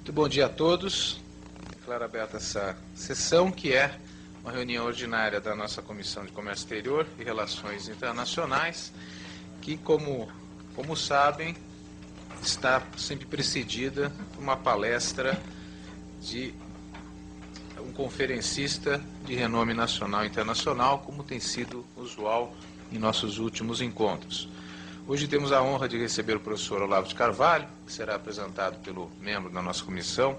Muito bom dia a todos. Declaro aberta essa sessão, que é uma reunião ordinária da nossa Comissão de Comércio Exterior e Relações Internacionais, que, como sabem, está sempre precedida por uma palestra de um conferencista de renome nacional e internacional, como tem sido usual em nossos últimos encontros. Hoje temos a honra de receber o professor Olavo de Carvalho, que será apresentado pelo membro da nossa comissão,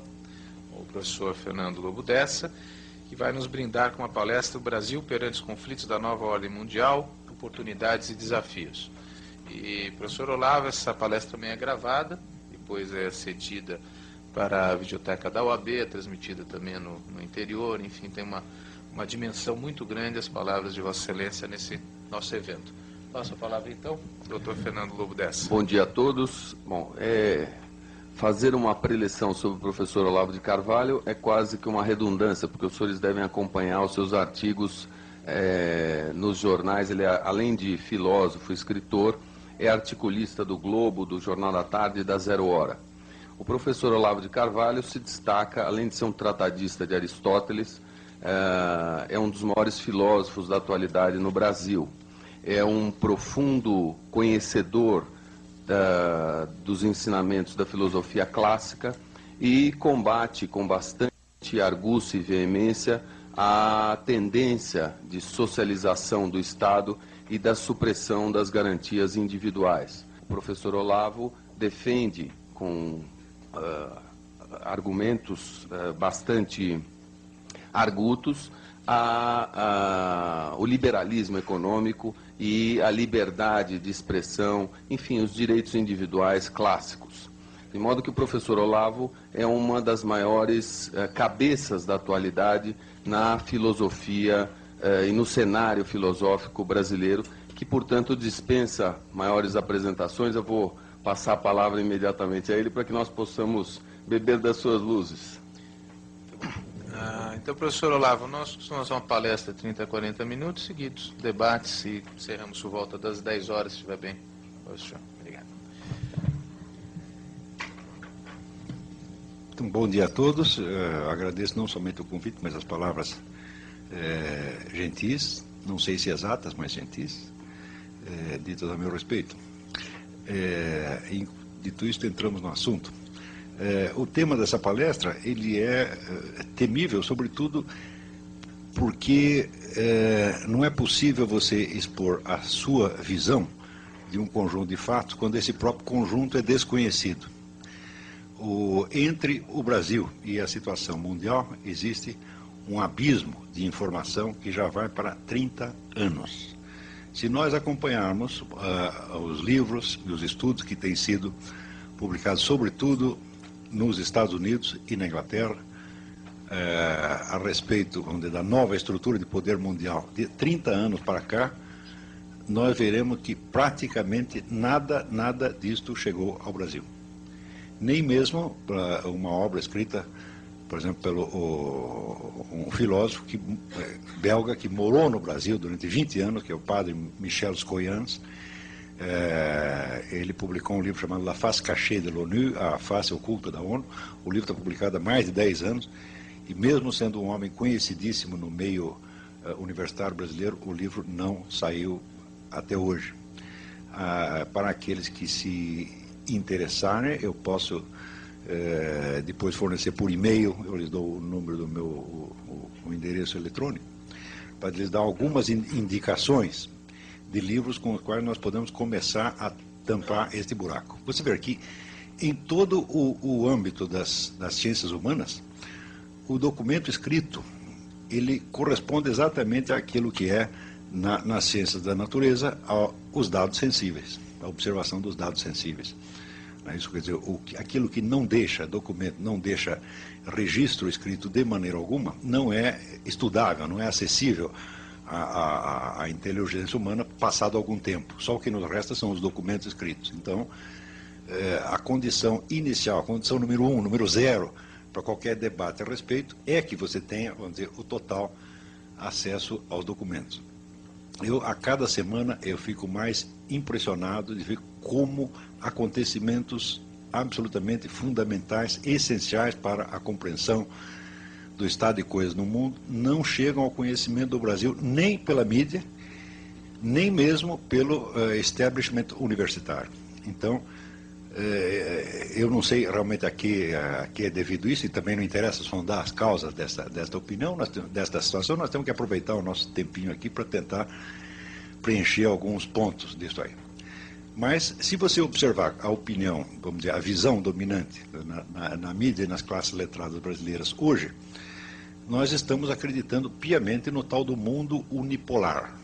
o professor Fernando Lobo Dessa, que vai nos brindar com uma palestra: O Brasil perante os conflitos da nova ordem mundial, oportunidades e desafios. E, professor Olavo, essa palestra também é gravada, depois é cedida para a videoteca da OAB, é transmitida também no interior, enfim, tem uma dimensão muito grande as palavras de Vossa Excelência nesse nosso evento. Passo a palavra, então, doutor Fernando Lobo Dessa. Bom dia a todos. Bom, fazer uma preleção sobre o professor Olavo de Carvalho é quase que uma redundância, porque os senhores devem acompanhar os seus artigos nos jornais. Ele, além de filósofo, escritor, é articulista do Globo, do Jornal da Tarde e da Zero Hora. O professor Olavo de Carvalho se destaca, além de ser um tratadista de Aristóteles, é um dos maiores filósofos da atualidade no Brasil. É um profundo conhecedor dos ensinamentos da filosofia clássica e combate com bastante argúcia e veemência a tendência de socialização do Estado e da supressão das garantias individuais. O professor Olavo defende com argumentos bastante argutos o liberalismo econômico e a liberdade de expressão, enfim, os direitos individuais clássicos. De modo que o professor Olavo é uma das maiores cabeças da atualidade na filosofia e no cenário filosófico brasileiro, que, portanto, dispensa maiores apresentações. Eu vou passar a palavra imediatamente a ele para que nós possamos beber das suas luzes. Então, professor Olavo, nós costumamos uma palestra de 30 a 40 minutos, seguidos debates, e encerramos por volta das 10 horas, se estiver bem. Obrigado. Então, bom dia a todos. Agradeço não somente o convite, mas as palavras gentis, não sei se exatas, mas gentis, ditas a meu respeito. Dito isto, entramos no assunto. O tema dessa palestra, ele é temível, sobretudo porque não é possível você expor a sua visão de um conjunto de fatos quando esse próprio conjunto é desconhecido. Entre o Brasil e a situação mundial existe um abismo de informação que já vai para 30 anos. Se nós acompanharmos os livros e os estudos que têm sido publicados, sobretudo nos Estados Unidos e na Inglaterra, a respeito da nova estrutura de poder mundial de 30 anos para cá, nós veremos que praticamente nada disto chegou ao Brasil. Nem mesmo uma obra escrita, por exemplo, pelo um filósofo belga que morou no Brasil durante 20 anos, que é o padre Michel Scoyans. Ele publicou um livro chamado La Face Cachée de l'ONU, A Face Oculta da ONU. O livro está publicado há mais de 10 anos, e mesmo sendo um homem conhecidíssimo no meio universitário brasileiro, o livro não saiu até hoje. Para aqueles que se interessarem, eu posso depois fornecer por e-mail, eu lhes dou o número do meu o endereço eletrônico, para lhes dar algumas indicações de livros com os quais nós podemos começar a tampar este buraco. Você vê que em todo o âmbito das ciências humanas, o documento escrito, ele corresponde exatamente àquilo que é, nas ciências da natureza, os dados sensíveis, a observação dos dados sensíveis. Isso quer dizer, aquilo que não deixa documento, não deixa registro escrito de maneira alguma, não é estudável, não é acessível a inteligência humana passado algum tempo. Só o que nos resta são os documentos escritos. Então, a condição inicial, a condição número 1, número 0, para qualquer debate a respeito, é que você tenha, vamos dizer, o total acesso aos documentos. A cada semana, eu fico mais impressionado de ver como acontecimentos absolutamente fundamentais, essenciais para a compreensão do estado de coisas no mundo, não chegam ao conhecimento do Brasil nem pela mídia, nem mesmo pelo establishment universitário. Então, eu não sei realmente a que é devido isso, e também não interessa sondar as causas desta opinião, desta situação. Nós temos que aproveitar o nosso tempinho aqui para tentar preencher alguns pontos disso aí. Mas, se você observar a opinião, vamos dizer, a visão dominante na mídia e nas classes letradas brasileiras hoje, nós estamos acreditando piamente no tal do mundo unipolar.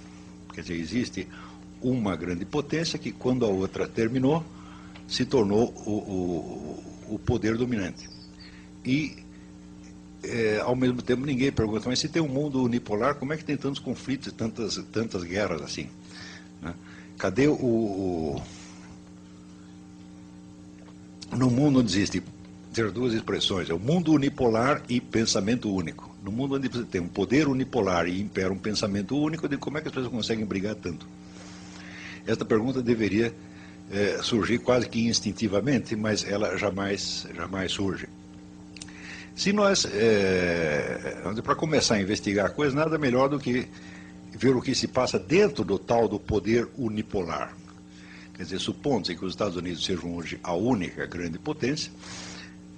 Quer dizer, existe uma grande potência que, quando a outra terminou, se tornou o poder dominante. E, ao mesmo tempo, ninguém pergunta, mas se tem um mundo unipolar, como é que tem tantos conflitos, tantas guerras assim? Né? Cadê no mundo onde existe ter duas expressões, é o mundo unipolar e pensamento único. No mundo onde você tem um poder unipolar e impera um pensamento único, de como é que as pessoas conseguem brigar tanto? Esta pergunta deveria surgir quase que instintivamente, mas ela jamais surge. Se nós, para começar a investigar a coisa, nada melhor do que ver o que se passa dentro do tal do poder unipolar. Quer dizer, supondo-se que os Estados Unidos sejam hoje a única grande potência,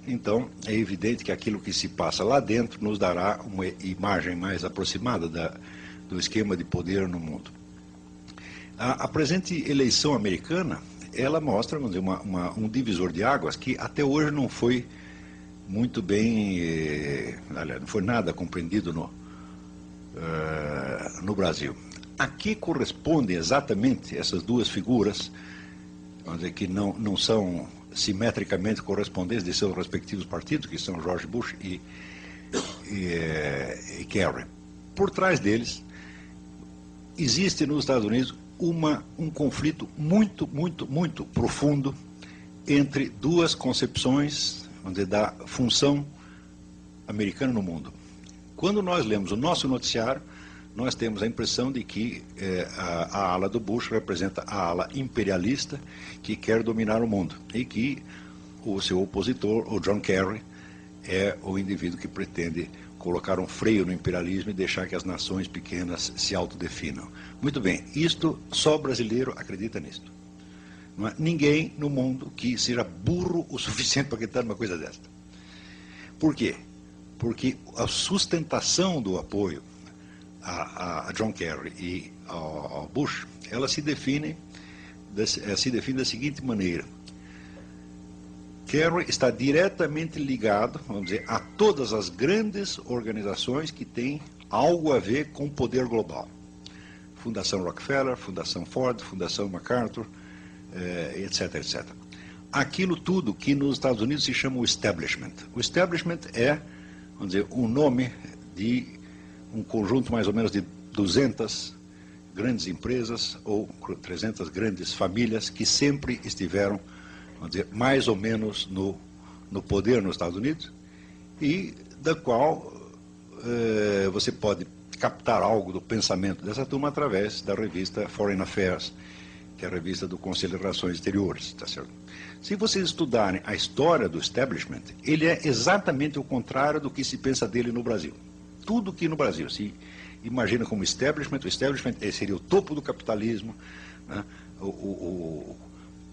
então é evidente que aquilo que se passa lá dentro nos dará uma imagem mais aproximada do esquema de poder no mundo. A presente eleição americana, ela mostra, vamos dizer, um divisor de águas que até hoje não foi muito bem, não foi nada compreendido no Brasil. A que correspondem exatamente essas duas figuras, vamos dizer, que não são simetricamente correspondentes de seus respectivos partidos, que são George Bush e Kerry. Por trás deles, existe nos Estados Unidos um conflito muito profundo entre duas concepções, vamos dizer, da função americana no mundo. Quando nós lemos o nosso noticiário, nós temos a impressão de que a ala do Bush representa a ala imperialista que quer dominar o mundo e que o seu opositor, o John Kerry, é o indivíduo que pretende colocar um freio no imperialismo e deixar que as nações pequenas se autodefinam. Muito bem, isto só brasileiro acredita nisto. Não há ninguém no mundo que seja burro o suficiente para acreditar numa coisa desta. Por quê? Porque a sustentação do apoio a John Kerry e ao Bush, ela se define da seguinte maneira. Kerry está diretamente ligado, vamos dizer, a todas as grandes organizações que têm algo a ver com o poder global. Fundação Rockefeller, Fundação Ford, Fundação MacArthur, etc. Aquilo tudo que nos Estados Unidos se chama o establishment. O establishment é, vamos dizer, um nome de um conjunto mais ou menos de 200 grandes empresas ou 300 grandes famílias que sempre estiveram, vamos dizer, mais ou menos no poder nos Estados Unidos e da qual você pode captar algo do pensamento dessa turma através da revista Foreign Affairs, que é a revista do Conselho de Relações Exteriores, tá certo? Se vocês estudarem a história do establishment, ele é exatamente o contrário do que se pensa dele no Brasil. Tudo que no Brasil se imagina como establishment, o establishment seria o topo do capitalismo, né? o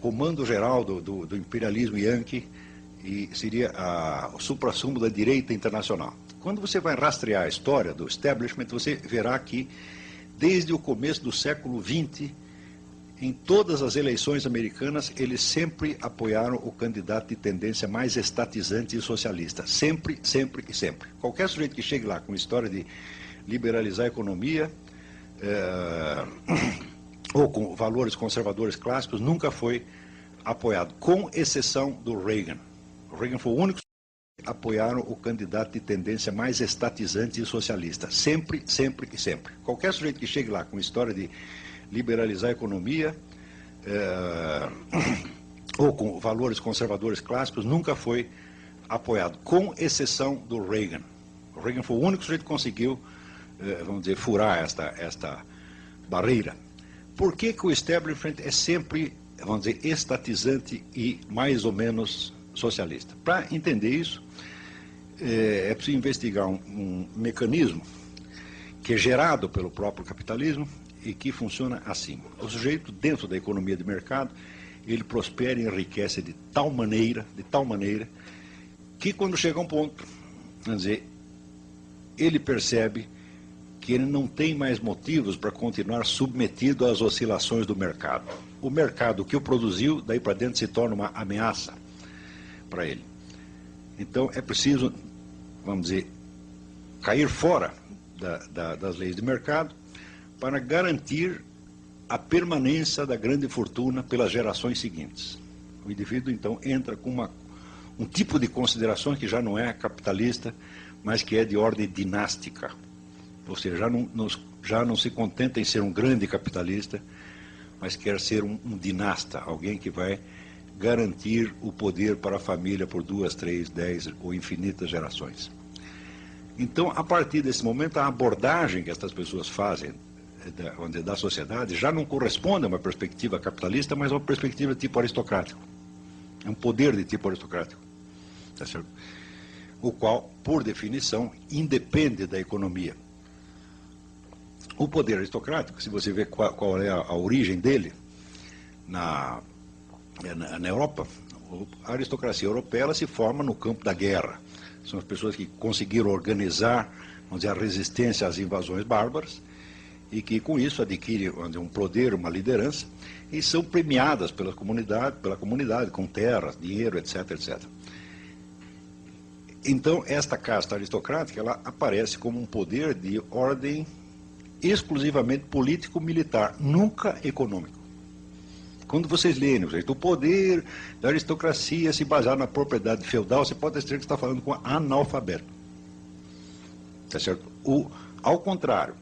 comando geral do imperialismo yankee, e seria o suprassumo da direita internacional. Quando você vai rastrear a história do establishment, você verá que, desde o começo do século XX, em todas as eleições americanas, eles sempre apoiaram o candidato de tendência mais estatizante e socialista. Sempre, sempre e sempre. Qualquer sujeito que chegue lá com história de liberalizar a economia, ou com valores conservadores clássicos, nunca foi apoiado, com exceção do Reagan. O Reagan foi o único que apoiaram o candidato de tendência mais estatizante e socialista. Sempre, sempre e sempre. Qualquer sujeito que chegue lá com história de liberalizar a economia, ou com valores conservadores clássicos, nunca foi apoiado, com exceção do Reagan. O Reagan foi o único sujeito que conseguiu, vamos dizer, furar esta barreira. Por que o establishment é sempre vamos dizer, estatizante e mais ou menos socialista. Para entender isso, é preciso investigar um mecanismo que é gerado pelo próprio capitalismo e que funciona assim. O sujeito, dentro da economia de mercado, ele prospera e enriquece de tal maneira, que quando chega a um ponto, vamos dizer, ele percebe que ele não tem mais motivos para continuar submetido às oscilações do mercado. O mercado que o produziu, daí para dentro, se torna uma ameaça para ele. Então é preciso, vamos dizer, cair fora das leis de mercado para garantir a permanência da grande fortuna pelas gerações seguintes. O indivíduo, então, entra com um tipo de consideração que já não é capitalista, mas que é de ordem dinástica. Ou seja, já não se contenta em ser um grande capitalista, mas quer ser um dinasta, alguém que vai garantir o poder para a família por 2, 3, 10 ou infinitas gerações. Então, a partir desse momento, a abordagem que essas pessoas fazem da sociedade já não corresponde a uma perspectiva capitalista, mas a uma perspectiva de tipo aristocrático. É um poder de tipo aristocrático. Tá certo? O qual, por definição, independe da economia. O poder aristocrático, se você vê qual é a origem dele na Europa, a aristocracia europeia ela se forma no campo da guerra. São as pessoas que conseguiram organizar, vamos dizer, a resistência às invasões bárbaras e que com isso adquirem um poder, uma liderança e são premiadas pela comunidade com terras, dinheiro, etc, etc. Então, esta casta aristocrática ela aparece como um poder de ordem exclusivamente político-militar, nunca econômico. Quando vocês leem, o poder da aristocracia se basear na propriedade feudal, você pode dizer que está falando com analfabeto. Tá certo? Ao contrário,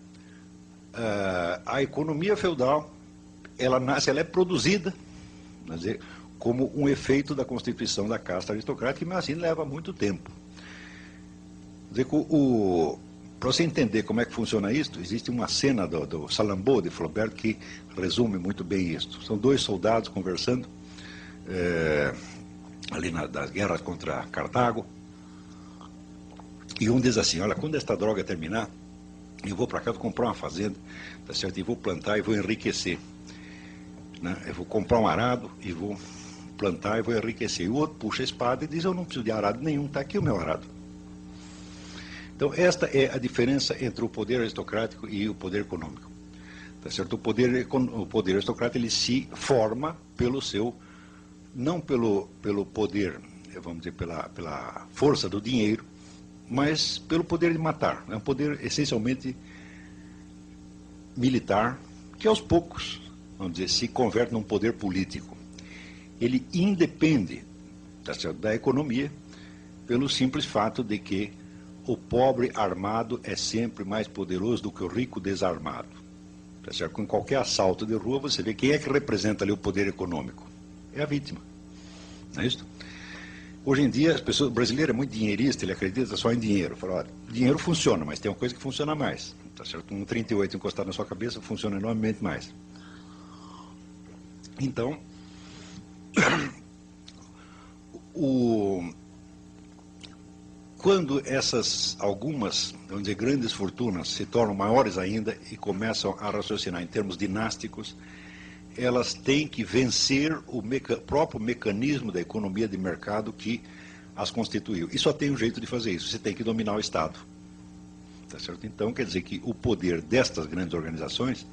a economia feudal, ela é produzida, quer dizer, como um efeito da constituição da casta aristocrática, mas assim leva muito tempo. Quer dizer, para você entender como é que funciona isso, existe uma cena do Salammbô de Flaubert que resume muito bem isso. São dois soldados conversando ali das guerras contra Cartago. E um diz assim, olha, quando esta droga terminar, eu vou para casa comprar uma fazenda, tá certo? E vou plantar e vou enriquecer. Né? Eu vou comprar um arado e vou plantar e vou enriquecer. E o outro puxa a espada e diz, eu não preciso de arado nenhum, está aqui o meu arado. Então, esta é a diferença entre o poder aristocrático e o poder econômico. Tá certo? O poder aristocrático ele se forma não pelo poder, vamos dizer, pela força do dinheiro, mas pelo poder de matar. É um poder essencialmente militar, que aos poucos, vamos dizer, se converte num poder político. Ele independe, tá certo, da economia pelo simples fato de que o pobre armado é sempre mais poderoso do que o rico desarmado. Tá certo? Com qualquer assalto de rua, você vê quem é que representa ali o poder econômico. É a vítima. Não é isso? Hoje em dia, o brasileiro é muito dinheirista, ele acredita só em dinheiro. Fala, olha, dinheiro funciona, mas tem uma coisa que funciona mais. Tá certo? Um 38 encostado na sua cabeça funciona enormemente mais. Então, quando algumas, vamos dizer, grandes fortunas se tornam maiores ainda e começam a raciocinar em termos dinásticos, elas têm que vencer o próprio mecanismo da economia de mercado que as constituiu. E só tem um jeito de fazer isso, você tem que dominar o Estado. Tá certo? Então, quer dizer que o poder destas grandes organizações,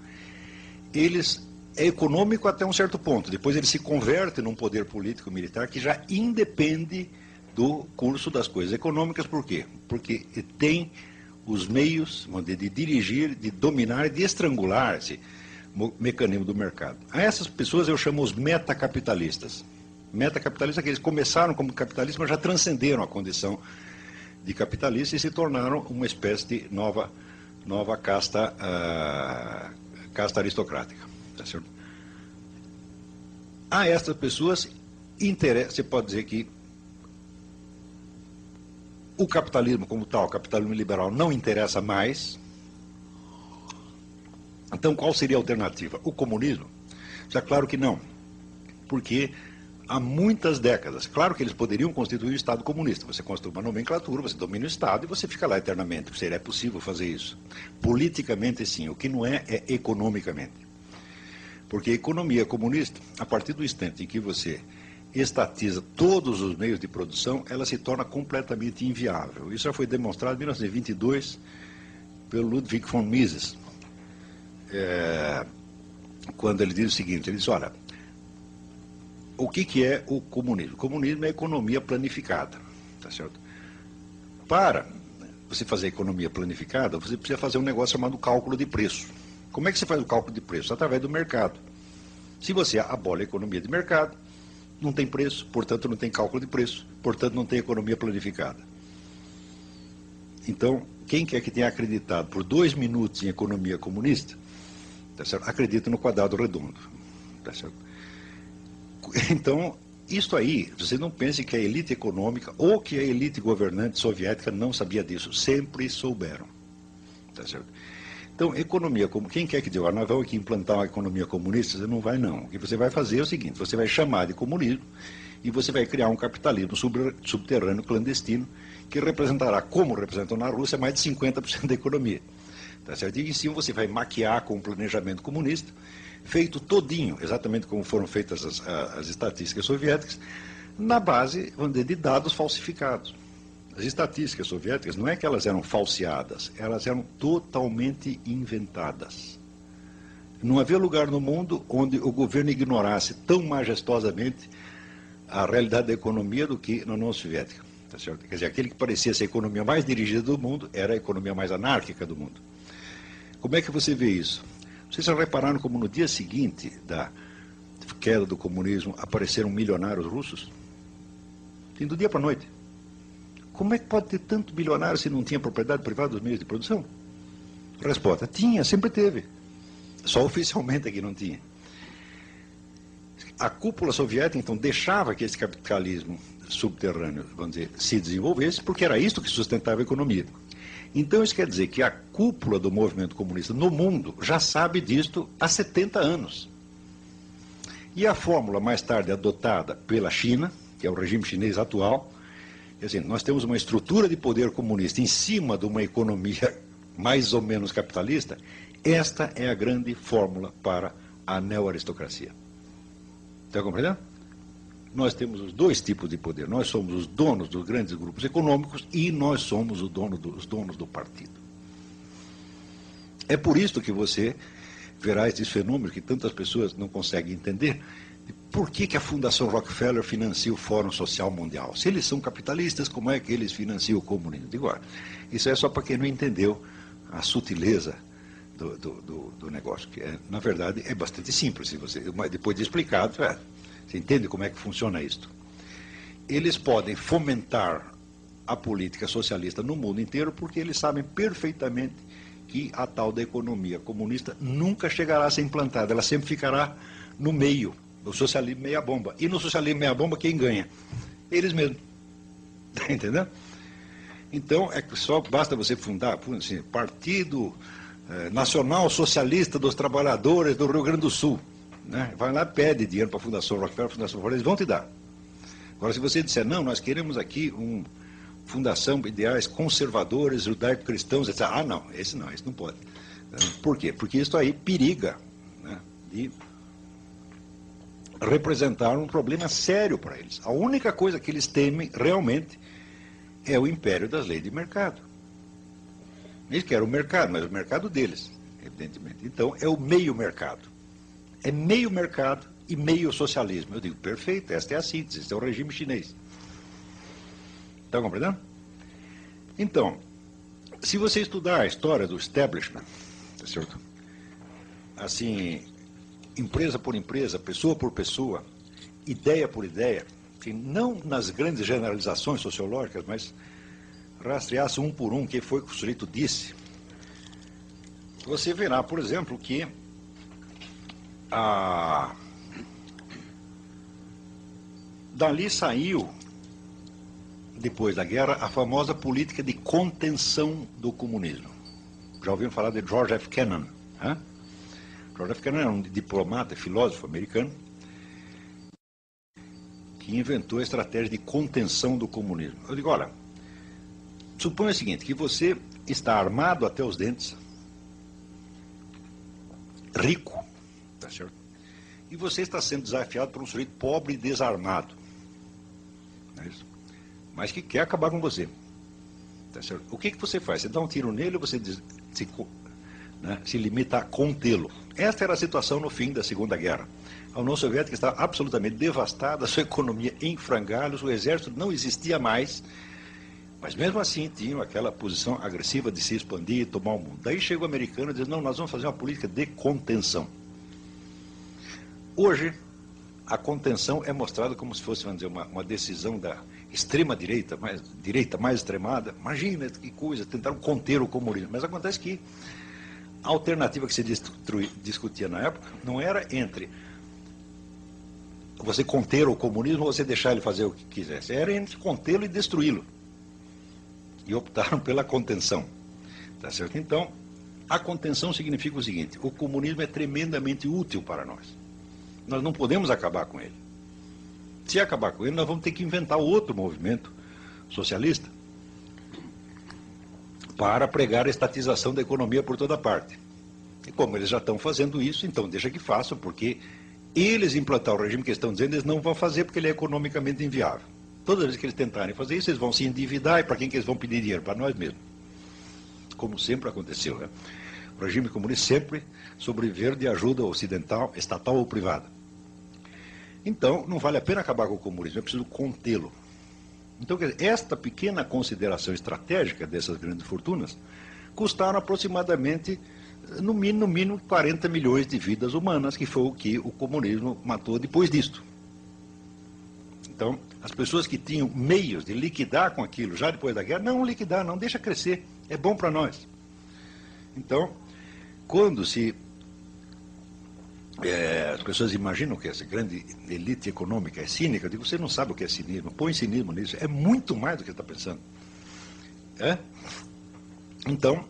é econômico até um certo ponto, depois ele se converte num poder político-militar que já independe do curso das coisas econômicas. Por quê? Porque tem os meios de dirigir, de dominar e de estrangular esse mecanismo do mercado. A essas pessoas eu chamo os metacapitalistas. Metacapitalistas que eles começaram como capitalistas, mas já transcenderam a condição de capitalistas e se tornaram uma espécie de nova casta aristocrática. Tá certo? A essas pessoas você pode dizer que o capitalismo como tal, o capitalismo liberal, não interessa mais. Então, qual seria a alternativa? O comunismo? Já claro que não. porque há muitas décadas, claro que eles poderiam constituir um Estado comunista, você constrói uma nomenclatura, você domina o Estado e você fica lá eternamente, seria possível fazer isso. Politicamente sim, o que não é economicamente. Porque a economia comunista, a partir do instante em que você estatiza todos os meios de produção, ela se torna completamente inviável. Isso já foi demonstrado em 1922 pelo Ludwig von Mises, quando ele diz o seguinte, ele diz, olha, o que é o comunismo? O comunismo é a economia planificada, tá certo? Para você fazer economia planificada, você precisa fazer um negócio chamado cálculo de preço. Como é que você faz o cálculo de preço? Através do mercado. Se você abole a economia de mercado, não tem preço, portanto não tem cálculo de preço, portanto não tem economia planificada. Então, quem quer que tenha acreditado por 2 minutos em economia comunista, tá certo? Acredita no quadrado redondo. Tá certo? Então, isso aí, você não pense que a elite econômica ou que a elite governante soviética não sabia disso, sempre souberam. Tá certo? Então, economia, quem quer que diga, nós vamos aqui implantar uma economia comunista, você não vai não. O que você vai fazer é o seguinte, você vai chamar de comunismo e você vai criar um capitalismo subterrâneo clandestino que representará, como representou na Rússia, mais de 50% da economia. Tá certo? E em cima você vai maquiar com um planejamento comunista, feito todinho, exatamente como foram feitas as estatísticas soviéticas, na base, vamos dizer, de dados falsificados. As estatísticas soviéticas não é que elas eram falseadas, elas eram totalmente inventadas. Não havia lugar no mundo onde o governo ignorasse tão majestosamente a realidade da economia do que na União Soviética. Tá certo? Quer dizer, aquele que parecia ser a economia mais dirigida do mundo era a economia mais anárquica do mundo. Como é que você vê isso? Vocês já repararam como no dia seguinte da queda do comunismo apareceram milionários russos? Sim, do dia para a noite. Como é que pode ter tanto bilionário se não tinha propriedade privada dos meios de produção? Resposta, tinha, sempre teve. Só oficialmente é que não tinha. A cúpula soviética, então, deixava que esse capitalismo subterrâneo, vamos dizer, se desenvolvesse, porque era isso que sustentava a economia. Então, isso quer dizer que a cúpula do movimento comunista no mundo já sabe disto há 70 anos. E a fórmula mais tarde adotada pela China, que é o regime chinês atual, quer dizer, nós temos uma estrutura de poder comunista em cima de uma economia mais ou menos capitalista, esta é a grande fórmula para a neo-aristocracia. Está compreendendo? Nós temos os dois tipos de poder. Nós somos os donos dos grandes grupos econômicos e nós somos os donos do partido. É por isso que você verá esses fenômenos que tantas pessoas não conseguem entender. Por que a Fundação Rockefeller financia o Fórum Social Mundial? Se eles são capitalistas, como é que eles financiam o comunismo? Digo, olha, isso é só para quem não entendeu a sutileza do negócio, que na verdade é bastante simples. Depois de explicado, você entende como é que funciona isto? Eles podem fomentar a política socialista no mundo inteiro porque eles sabem perfeitamente que a tal da economia comunista nunca chegará a ser implantada, ela sempre ficará no meio. O socialismo meia-bomba. E no socialismo meia-bomba, quem ganha? Eles mesmos. Está entendendo? Então, é que só basta você fundar assim, Partido Nacional Socialista dos Trabalhadores do Rio Grande do Sul. Né? Vai lá, pede dinheiro para a Fundação Rockefeller, eles vão te dar. Agora, se você disser, não, nós queremos aqui uma fundação de ideais conservadores, judaico-cristãos, etc. Ah, não, esse não pode. Por quê? Porque isso aí periga, né, de representar um problema sério para eles. A única coisa que eles temem realmente é o império das leis de mercado. Eles querem o mercado, mas o mercado deles, evidentemente. Então, é o meio mercado. É meio mercado e meio socialismo. Eu digo, perfeito, esta é a síntese, este é o regime chinês. Está compreendendo? Então, se você estudar a história do establishment, tá certo? Assim, empresa por empresa, pessoa por pessoa, ideia por ideia, que não nas grandes generalizações sociológicas, mas rastreasse um por um que foi que o sujeito disse, você verá, por exemplo, que dali saiu, depois da guerra, a famosa política de contenção do comunismo. Já ouviram falar de George F. Kennan? George F. Kennan era um diplomata, filósofo americano, que inventou a estratégia de contenção do comunismo. Eu digo, olha, suponha o seguinte, que você está armado até os dentes, rico, tá certo? E você está sendo desafiado por um sujeito pobre e desarmado, não é isso? Mas que quer acabar com você. Tá certo? O que você faz? Você dá um tiro nele ou você se limita a contê-lo? Esta era a situação no fim da Segunda Guerra. A União Soviética estava absolutamente devastada, a sua economia em frangalhos, o exército não existia mais, mas mesmo assim tinham aquela posição agressiva de se expandir e tomar o mundo. Daí chega o americano e diz, não, nós vamos fazer uma política de contenção. Hoje, a contenção é mostrada como se fosse, vamos dizer, uma decisão da extrema-direita, mais extremada. Imagina que coisa, tentaram conter o comunismo. Mas acontece que a alternativa que se discutia na época não era entre você conter o comunismo ou você deixar ele fazer o que quisesse. Era entre contê-lo e destruí-lo. E optaram pela contenção. Tá certo? Então, a contenção significa o seguinte, o comunismo é tremendamente útil para nós. Nós não podemos acabar com ele. Se acabar com ele, nós vamos ter que inventar outro movimento socialista para pregar a estatização da economia por toda parte. E como eles já estão fazendo isso, então deixa que façam, porque eles implantar o regime que eles estão dizendo, eles não vão fazer porque ele é economicamente inviável. Toda vez que eles tentarem fazer isso, eles vão se endividar, e para quem que eles vão pedir dinheiro? Para nós mesmos. Como sempre aconteceu, né? O regime comunista sempre sobreviver de ajuda ocidental, estatal ou privada. Então, não vale a pena acabar com o comunismo, é preciso contê-lo. Então, quer dizer, esta pequena consideração estratégica dessas grandes fortunas custaram aproximadamente, no mínimo 40 milhões de vidas humanas, que foi o que o comunismo matou depois disto. Então, as pessoas que tinham meios de liquidar com aquilo já depois da guerra, não liquidar, não, deixa crescer, é bom para nós. Então, quando as pessoas imaginam que essa grande elite econômica é cínica, eu digo, você não sabe o que é cinismo, põe cinismo nisso, é muito mais do que está pensando. Então,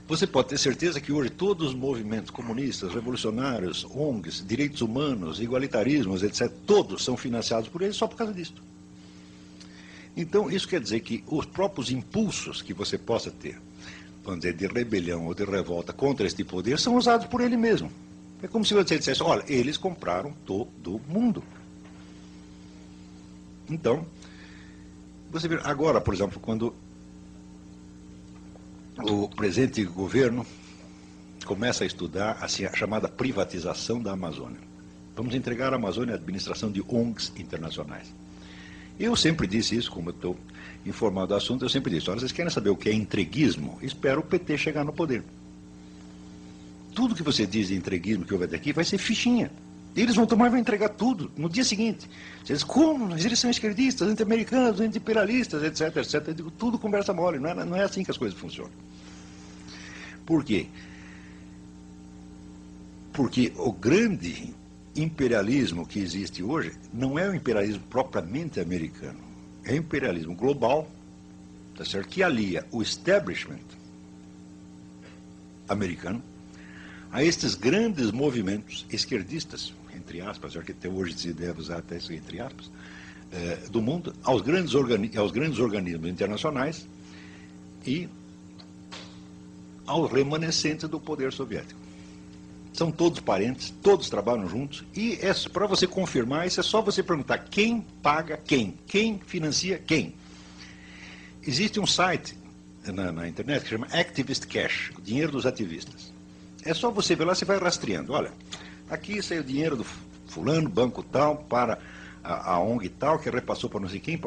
você pode ter certeza que hoje todos os movimentos comunistas, revolucionários, ONGs, direitos humanos, igualitarismos, etc., todos são financiados por eles só por causa disso. Então, isso quer dizer que os próprios impulsos que você possa ter, vamos dizer, de rebelião ou de revolta contra este poder, são usados por ele mesmo. É como se você dissesse, olha, eles compraram todo mundo. Então, você vê, agora, por exemplo, quando o presente governo começa a estudar assim, a chamada privatização da Amazônia. Vamos entregar a Amazônia à administração de ONGs internacionais. Eu sempre disse isso, como eu estou informado do assunto, eu sempre disse, olha, vocês querem saber o que é entreguismo? Espero o PT chegar no poder. Tudo que você diz de entreguismo que houve até aqui vai ser fichinha. Eles vão tomar e vão entregar tudo no dia seguinte. Você diz, como? Mas eles são esquerdistas, anti-americanos, anti-imperialistas, etc, etc. Eu digo, tudo conversa mole, não é assim que as coisas funcionam. Por quê? Porque o grande imperialismo que existe hoje não é o imperialismo propriamente americano, é o imperialismo global, tá certo? Que alia o establishment americano a estes grandes movimentos esquerdistas, entre aspas, já que até hoje se deve usar até isso entre aspas, do mundo, aos grandes organismos internacionais e aos remanescentes do poder soviético. São todos parentes, todos trabalham juntos, e para você confirmar isso é só você perguntar quem paga quem financia quem. Existe um site na internet que chama Activist Cash, o dinheiro dos ativistas. É só você ver lá, você vai rastreando, olha, aqui saiu o dinheiro do fulano, banco tal, para a ONG tal, que repassou para não sei quem,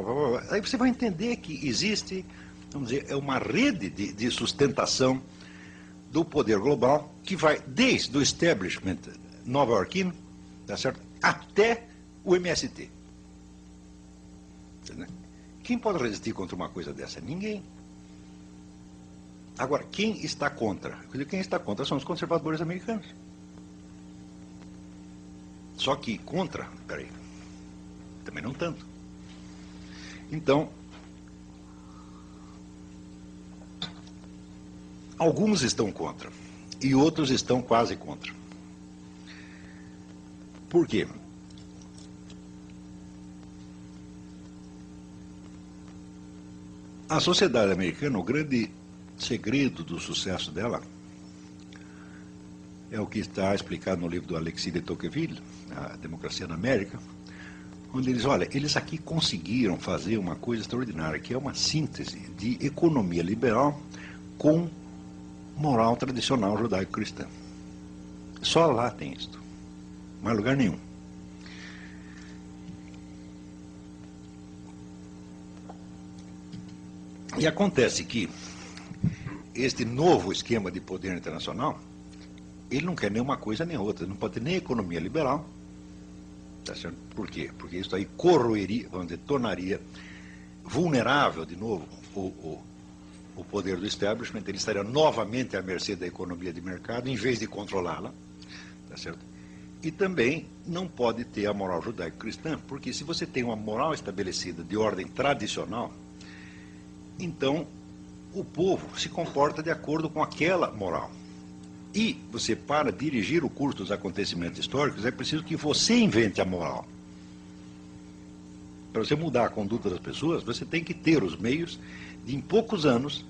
aí você vai entender que existe, vamos dizer, é uma rede de sustentação do poder global, que vai desde o establishment nova-iorquino, tá certo? Até o MST. Quem pode resistir contra uma coisa dessa? Ninguém. Agora, quem está contra? Quem está contra são os conservadores americanos. Só que contra, peraí, também não tanto. Então, alguns estão contra e outros estão quase contra. Por quê? A sociedade americana, o grande segredo do sucesso dela é o que está explicado no livro do Alexis de Tocqueville, A Democracia na América, onde eles, olha, eles aqui conseguiram fazer uma coisa extraordinária, que é uma síntese de economia liberal com moral tradicional judaico-cristã. Só lá tem isto, mais lugar nenhum. E acontece que este novo esquema de poder internacional, ele não quer nem uma coisa nem outra, não pode ter nem economia liberal, tá certo? Por quê? Porque isso aí corroeria, vamos dizer, tornaria vulnerável de novo o poder do establishment, ele estaria novamente à mercê da economia de mercado, em vez de controlá-la, tá certo? E também não pode ter a moral judaico-cristã, porque se você tem uma moral estabelecida de ordem tradicional, então o povo se comporta de acordo com aquela moral. E você, para dirigir o curso dos acontecimentos históricos, é preciso que você invente a moral. Para você mudar a conduta das pessoas, você tem que ter os meios de, em poucos anos,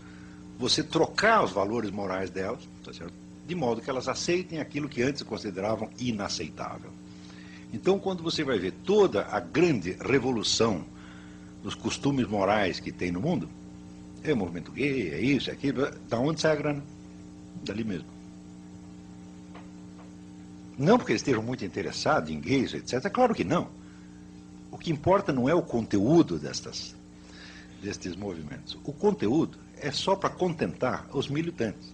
você trocar os valores morais delas, tá certo? De modo que elas aceitem aquilo que antes consideravam inaceitável. Então, quando você vai ver toda a grande revolução dos costumes morais que tem no mundo, é o movimento gay, é isso, é aquilo, da onde sai a grana? Dali mesmo. Não porque eles estejam muito interessados em gays, etc. Claro que não. O que importa não é o conteúdo destes movimentos. O conteúdo é só para contentar os militantes.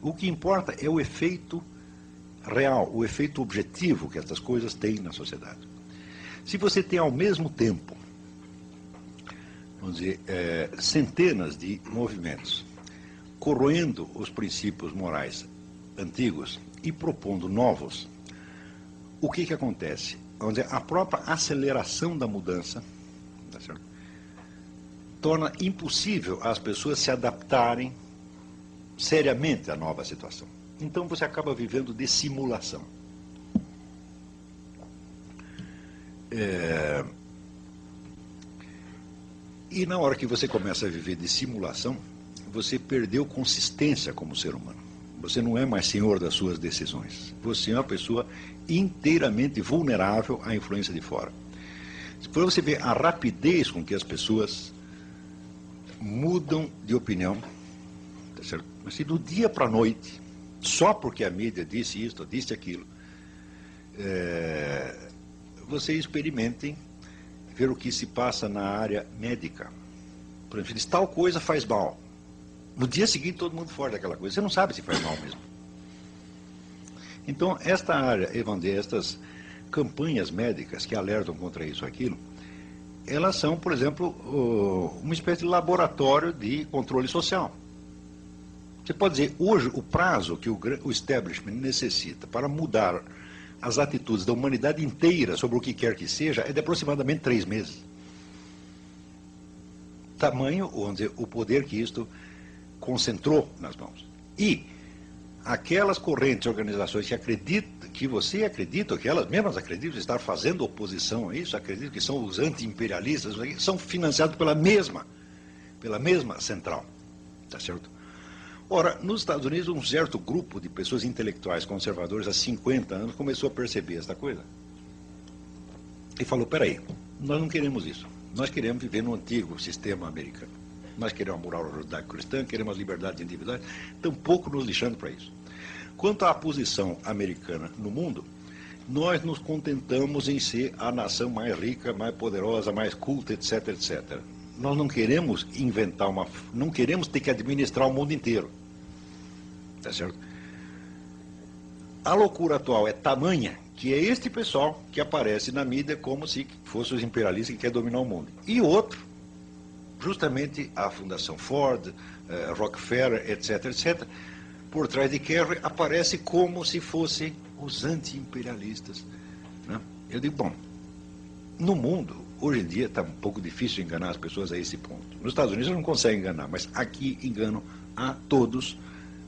O que importa é o efeito real, o efeito objetivo que essas coisas têm na sociedade. Se você tem ao mesmo tempo, vamos dizer, centenas de movimentos corroendo os princípios morais antigos e propondo novos, o que acontece? Vamos dizer, a própria aceleração da mudança, tá certo? Torna impossível as pessoas se adaptarem seriamente à nova situação. Então você acaba vivendo de simulação. E na hora que você começa a viver de simulação, você perdeu consistência como ser humano. Você não é mais senhor das suas decisões. Você é uma pessoa inteiramente vulnerável à influência de fora. Depois você vê a rapidez com que as pessoas mudam de opinião, tá certo? Mas se do dia para a noite, só porque a mídia disse isso, disse aquilo, vocês experimentem ver o que se passa na área médica. Por exemplo, diz, tal coisa faz mal. No dia seguinte, todo mundo foge daquela coisa. Você não sabe se faz mal mesmo. Então, esta área, estas campanhas médicas que alertam contra isso ou aquilo, elas são, por exemplo, uma espécie de laboratório de controle social. Você pode dizer, hoje, o prazo que o establishment necessita para mudar as atitudes da humanidade inteira sobre o que quer que seja é de aproximadamente 3 meses. Tamanho, vamos dizer, o poder que isto concentrou nas mãos. E aquelas correntes, organizações que acreditam, que você acredita, que elas mesmas acreditam estar fazendo oposição a isso, acreditam que são os anti-imperialistas, são financiados pela mesma central. Tá certo? Ora, nos Estados Unidos, um certo grupo de pessoas intelectuais conservadores há 50 anos começou a perceber esta coisa. E falou, peraí, nós não queremos isso. Nós queremos viver no antigo sistema americano. Nós queremos a moral judaico-cristã, queremos as liberdades individuais, tampouco nos lixando para isso. Quanto à posição americana no mundo, nós nos contentamos em ser a nação mais rica, mais poderosa, mais culta, etc, etc. Nós não queremos inventar não queremos ter que administrar o mundo inteiro. Tá certo? A loucura atual é tamanha que é este pessoal que aparece na mídia como se fossem os imperialistas que querem dominar o mundo. E outro, justamente a Fundação Ford, Rockefeller, etc, etc, por trás de Kerry, aparece como se fossem os anti-imperialistas. Né? Eu digo, bom, no mundo, hoje em dia está um pouco difícil enganar as pessoas a esse ponto. Nos Estados Unidos não conseguem enganar, mas aqui enganam a todos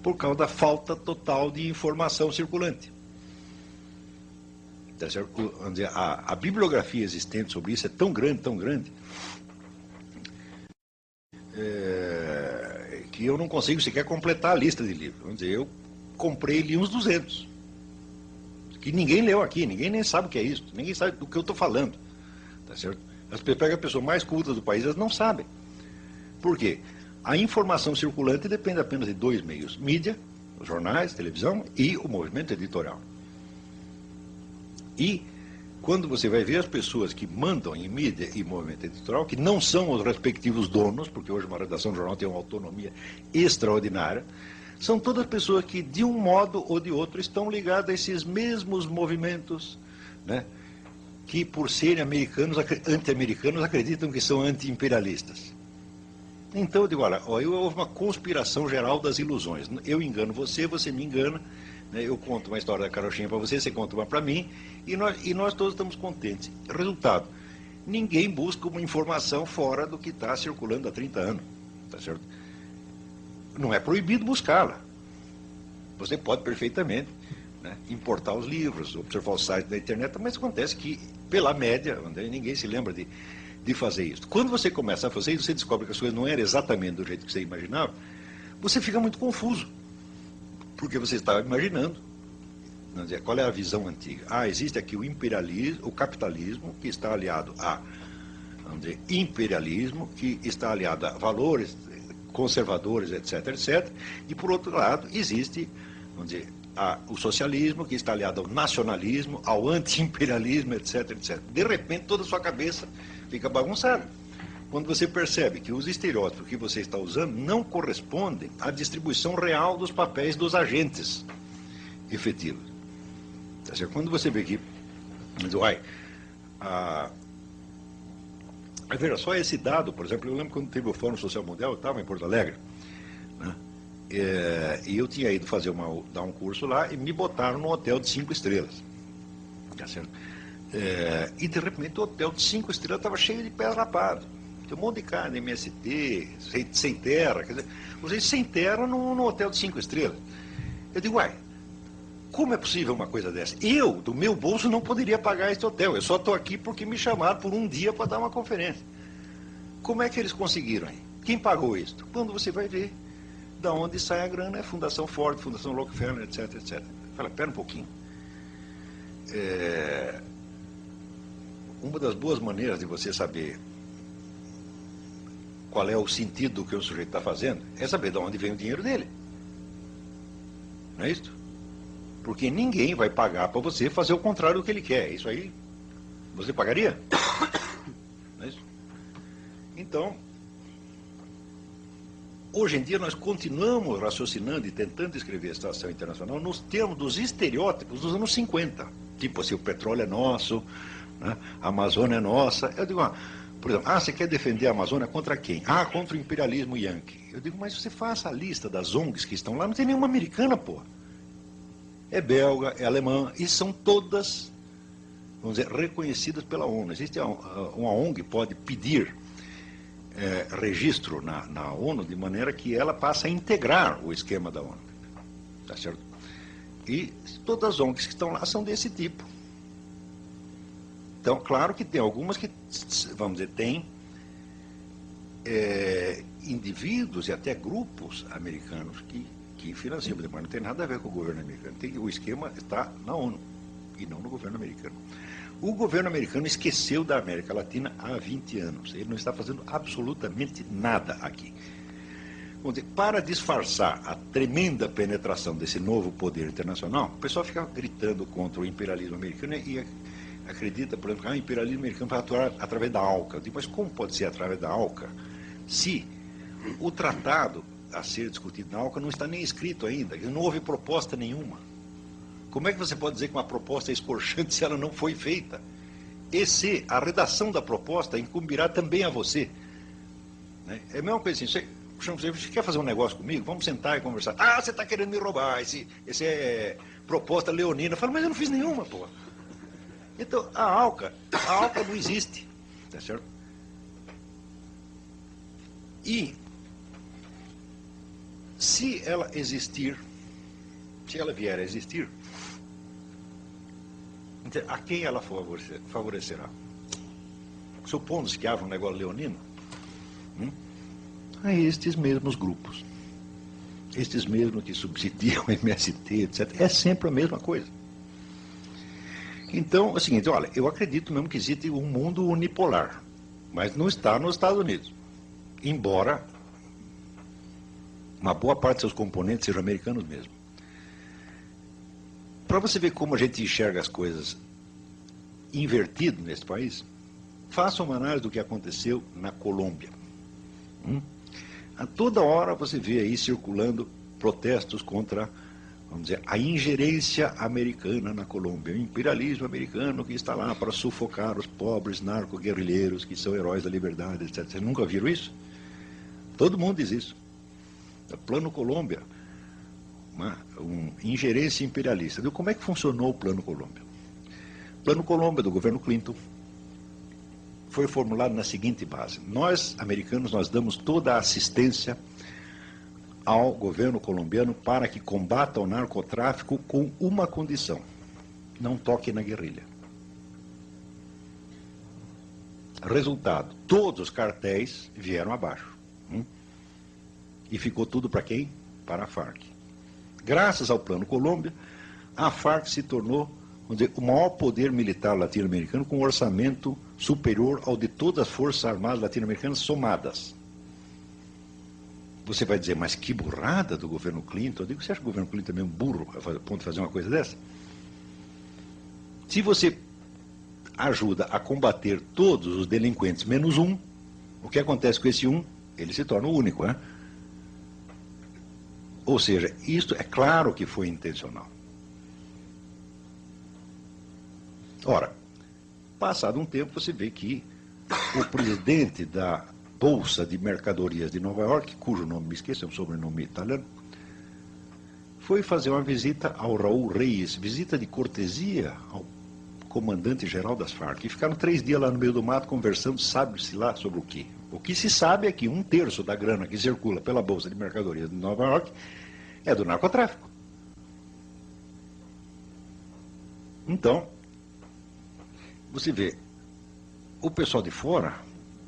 por causa da falta total de informação circulante. Tá certo? Vamos dizer, a bibliografia existente sobre isso é tão grande, que eu não consigo sequer completar a lista de livros. Vamos dizer, eu comprei e li uns 200. Que ninguém leu aqui, ninguém nem sabe o que é isso, ninguém sabe do que eu estou falando. Tá certo? Pega a pessoa mais culta do país, elas não sabem. Por quê? A informação circulante depende apenas de dois meios: mídia, os jornais, televisão e o movimento editorial. E quando você vai ver as pessoas que mandam em mídia e movimento editorial, que não são os respectivos donos, porque hoje uma redação de jornal tem uma autonomia extraordinária, são todas pessoas que, de um modo ou de outro, estão ligadas a esses mesmos movimentos, né, que, por serem americanos, anti-americanos, acreditam que são anti-imperialistas. Então, eu digo, olha, houve uma conspiração geral das ilusões. Eu engano você, você me engana, né, eu conto uma história da carochinha para você, você conta uma para mim, e nós todos estamos contentes. Resultado, ninguém busca uma informação fora do que está circulando há 30 anos. Tá certo? Não é proibido buscá-la. Você pode perfeitamente, né, importar os livros, observar os sites da internet, mas acontece que, pela média, ninguém se lembra de fazer isso. Quando você começa a fazer isso, você descobre que as coisas não eram exatamente do jeito que você imaginava, você fica muito confuso, porque você estava imaginando, vamos dizer, qual é a visão antiga. Existe aqui o imperialismo, o capitalismo, que está aliado a, vamos dizer, imperialismo, que está aliado a valores conservadores, etc, etc, e por outro lado existe, vamos dizer, o socialismo, que está aliado ao nacionalismo, ao anti-imperialismo, etc, etc. De repente toda a sua cabeça fica bagunçada, quando você percebe que os estereótipos que você está usando não correspondem à distribuição real dos papéis dos agentes efetivos. Tá certo? Quando você vê que, veja só esse dado, por exemplo, eu lembro quando teve o Fórum Social Mundial, eu estava em Porto Alegre, né, e eu tinha ido dar um curso lá e me botaram num hotel de 5 estrelas. Tá certo? E de repente o hotel de 5 estrelas estava cheio de pés rapados. Tem um monte de carne, MST, sem terra, quer dizer, vocês sem terra num hotel de 5 estrelas. Eu digo, como é possível uma coisa dessa? Eu, do meu bolso, não poderia pagar esse hotel. Eu só estou aqui porque me chamaram por um dia para dar uma conferência. Como é que eles conseguiram aí? Quem pagou isso? Quando você vai ver da onde sai a grana, é Fundação Ford, Fundação Rockefeller, etc, etc. Fala, pera um pouquinho. Uma das boas maneiras de você saber qual é o sentido do que o sujeito está fazendo é saber de onde vem o dinheiro dele. Não é isso? Porque ninguém vai pagar para você fazer o contrário do que ele quer. Isso aí, você pagaria? Não é isso? Então, hoje em dia nós continuamos raciocinando e tentando escrever a situação internacional nos termos dos estereótipos dos anos 50. Tipo assim, o petróleo é nosso, né? A Amazônia é nossa. Eu digo, por exemplo, você quer defender a Amazônia contra quem? Contra o imperialismo yankee. Eu digo, mas você faça a lista das ONGs que estão lá, não tem nenhuma americana, pô. É belga, é alemã, e são todas, vamos dizer, reconhecidas pela ONU. Existe uma ONG que pode pedir registro na ONU, de maneira que ela passe a integrar o esquema da ONU. Tá certo? E todas as ONGs que estão lá são desse tipo. Então, claro que tem algumas que, vamos dizer, tem indivíduos e até grupos americanos que financiam, mas não tem nada a ver com o governo americano. O esquema está na ONU e não no governo americano. O governo americano esqueceu da América Latina há 20 anos. Ele não está fazendo absolutamente nada aqui. Vamos dizer, para disfarçar a tremenda penetração desse novo poder internacional, o pessoal fica gritando contra o imperialismo americano e acredita, por exemplo, que o imperialismo americano vai atuar através da ALCA. Eu digo, mas como pode ser através da ALCA se o tratado a ser discutido na ALCA não está nem escrito ainda, não houve proposta nenhuma? Como é que você pode dizer que uma proposta é escorchante se ela não foi feita? E se a redação da proposta incumbirá também a você? Né? É a mesma coisa assim, você quer fazer um negócio comigo? Vamos sentar e conversar. Você está querendo me roubar, esse é proposta leonina. Eu falo, mas eu não fiz nenhuma, pô. Então, a ALCA não existe, tá certo? E se ela existir, se ela vier a existir, Então, a quem ela favorecerá? Supondo-se que haja um negócio leonino, a estes mesmos grupos. Estes mesmos que subsidiam o MST, etc. É sempre a mesma coisa. Então, é o seguinte, olha, eu acredito mesmo que existe um mundo unipolar, mas não está nos Estados Unidos. Embora uma boa parte de seus componentes sejam americanos mesmo. Para você ver como a gente enxerga as coisas invertido nesse país, faça uma análise do que aconteceu na Colômbia. A toda hora você vê aí circulando protestos contra, vamos dizer, a ingerência americana na Colômbia, o imperialismo americano que está lá para sufocar os pobres narco-guerrilheiros que são heróis da liberdade, etc. Vocês nunca viram isso? Todo mundo diz isso. O Plano Colômbia, uma ingerência imperialista. Como é que funcionou o Plano Colômbia? O Plano Colômbia do governo Clinton foi formulado na seguinte base: nós, americanos, nós damos toda a assistência ao governo colombiano para que combata o narcotráfico com uma condição: não toque na guerrilha. Resultado, todos os cartéis vieram abaixo. E ficou tudo para quem? Para a Farc. Graças ao Plano Colômbia, a Farc se tornou, vamos dizer, o maior poder militar latino-americano com um orçamento superior ao de todas as forças armadas latino-americanas somadas. Você vai dizer, mas que burrada do governo Clinton. Eu digo, você acha que o governo Clinton é mesmo burro a ponto de fazer uma coisa dessa? Se você ajuda a combater todos os delinquentes menos um, o que acontece com esse um? Ele se torna o único, né? Ou seja, isto é claro que foi intencional. Ora, passado um tempo, você vê que o presidente da Bolsa de Mercadorias de Nova York, cujo nome me esqueço, é um sobrenome italiano, foi fazer uma visita ao Raul Reyes, visita de cortesia ao comandante-geral das Farc. E ficaram 3 dias lá no meio do mato conversando, sabe-se lá sobre o quê. O que se sabe é que 1/3 da grana que circula pela Bolsa de Mercadorias de Nova York é do narcotráfico. Então, você vê, o pessoal de fora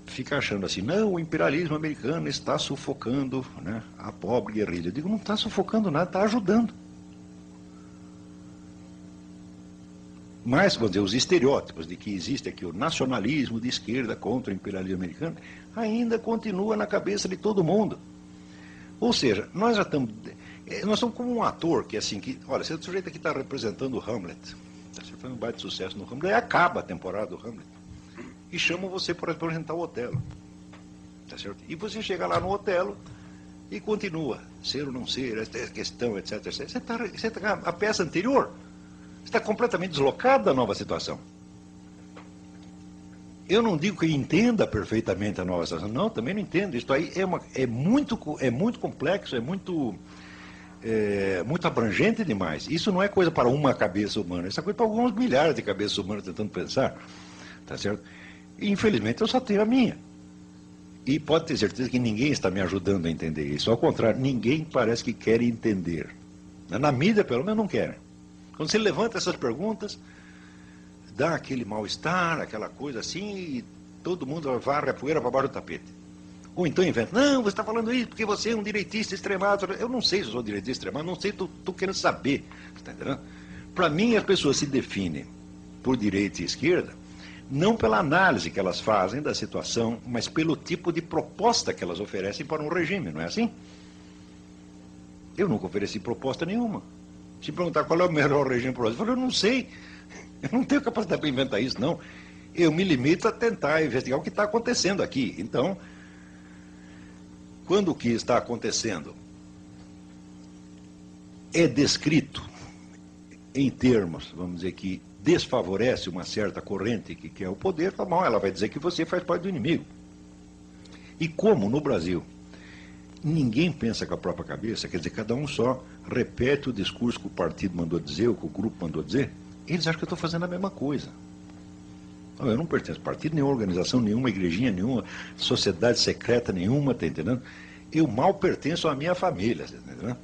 fica achando assim, não, o imperialismo americano está sufocando, né, a pobre guerrilha. Eu digo, não está sufocando nada, está ajudando. Mas, vamos dizer, os estereótipos de que existe aqui o nacionalismo de esquerda contra o imperialismo americano ainda continua na cabeça de todo mundo. Ou seja, nós somos como um ator que, assim, que, olha, se o sujeito aqui está representando o Hamlet, você faz um baita sucesso no Hamlet, aí acaba a temporada do Hamlet e chamam você para representar o Otelo. Tá certo? E você chega lá no Otelo e continua, ser ou não ser, essa questão, etc. Você tá a peça anterior está completamente deslocado da nova situação. Eu não digo que entenda perfeitamente a nova situação, não, também não entendo. Isso aí é muito complexo, é muito abrangente demais. Isso não é coisa para uma cabeça humana, isso é coisa para alguns milhares de cabeças humanas tentando pensar, tá certo? E, infelizmente, eu só tenho a minha. E pode ter certeza que ninguém está me ajudando a entender isso. Ao contrário, ninguém parece que quer entender. Na mídia, pelo menos, não querem. Quando você levanta essas perguntas, dá aquele mal-estar, aquela coisa assim, e todo mundo varre a poeira para baixo do tapete. Ou então inventa, não, você está falando isso porque você é um direitista extremado. Eu não sei se eu sou direitista extremado, não sei, estou querendo saber. Está entendendo? Para mim, as pessoas se definem por direita e esquerda, não pela análise que elas fazem da situação, mas pelo tipo de proposta que elas oferecem para um regime, não é assim? Eu nunca ofereci proposta nenhuma. Se perguntar qual é o melhor regime para nós, eu falei, eu não sei. Eu não tenho capacidade para inventar isso, não. Eu me limito a tentar investigar o que está acontecendo aqui. Então, quando o que está acontecendo é descrito em termos, vamos dizer, que desfavorece uma certa corrente que quer o poder, tá bom, ela vai dizer que você faz parte do inimigo. E como no Brasil ninguém pensa com a própria cabeça, quer dizer, cada um só repete o discurso que o partido mandou dizer, ou que o grupo mandou dizer, eles acham que eu estou fazendo a mesma coisa. Não, eu não pertenço a partido nenhuma, organização nenhuma, igrejinha nenhuma, sociedade secreta nenhuma, tá entendendo? Eu mal pertenço à minha família, tá entendendo?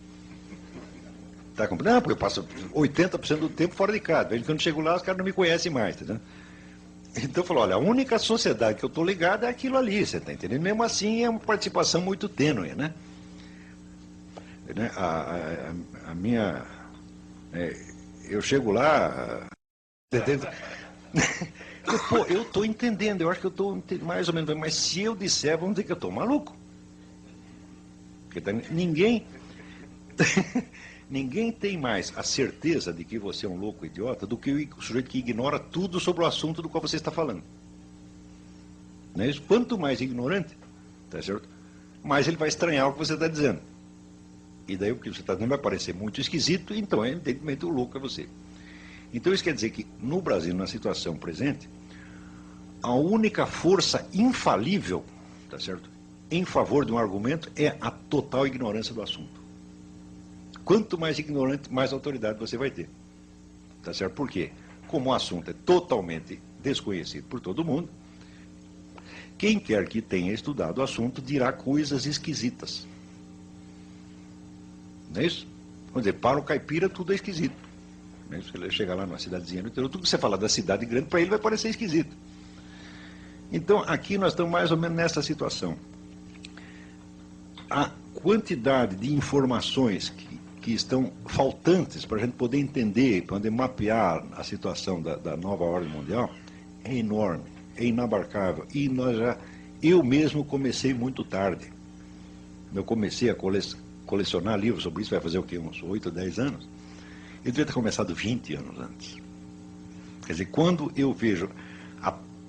Tá compreendendo? Não, porque eu passo 80% do tempo fora de casa. Quando chego lá, os caras não me conhecem mais, entendeu? Então, falou, olha, a única sociedade que eu estou ligado é aquilo ali, você está entendendo? Mesmo assim, é uma participação muito tênue, né? A minha... eu chego lá... Pô, eu estou entendendo, eu acho que eu estou mais ou menos... Mas se eu disser, vamos dizer que eu estou maluco. Porque ninguém... Ninguém tem mais a certeza de que você é um louco idiota do que o sujeito que ignora tudo sobre o assunto do qual você está falando. Não é isso? Quanto mais ignorante, tá certo? Mais ele vai estranhar o que você está dizendo. E daí o que você está dizendo vai parecer muito esquisito, então evidentemente o louco é você. Então isso quer dizer que no Brasil, na situação presente, a única força infalível, tá certo, em favor de um argumento é a total ignorância do assunto. Quanto mais ignorante, mais autoridade você vai ter. Tá certo? Por quê? Como o assunto é totalmente desconhecido por todo mundo, quem quer que tenha estudado o assunto dirá coisas esquisitas. Não é isso? Vamos dizer, para o caipira tudo é esquisito. Não é isso? Ele chega lá numa cidadezinha no interior, tudo que você falar da cidade grande, para ele vai parecer esquisito. Então, aqui nós estamos mais ou menos nessa situação. A quantidade de informações que estão faltantes para a gente poder entender, para poder mapear a situação da nova ordem mundial, é enorme, é inabarcável. E eu mesmo comecei muito tarde. Eu comecei a colecionar livros sobre isso, vai fazer o quê? Uns 8 ou 10 anos. Eu devia ter começado 20 anos antes. Quer dizer, quando eu vejo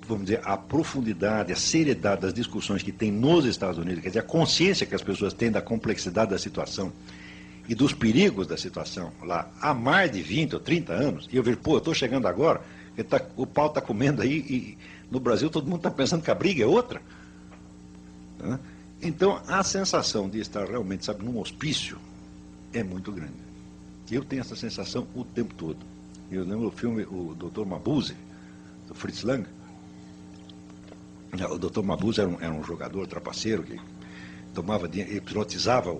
vamos dizer, a profundidade, a seriedade das discussões que tem nos Estados Unidos, quer dizer, a consciência que as pessoas têm da complexidade da situação e dos perigos da situação lá há mais de 20 ou 30 anos, e eu vejo, pô, eu estou chegando agora, o pau está comendo aí, e no Brasil todo mundo está pensando que a briga é outra. Né? Então, a sensação de estar realmente, sabe, num hospício é muito grande. Eu tenho essa sensação o tempo todo. Eu lembro do filme O Dr. Mabuse, do Fritz Lang. O Dr. Mabuse era um jogador trapaceiro que tomava dinheiro, hipnotizava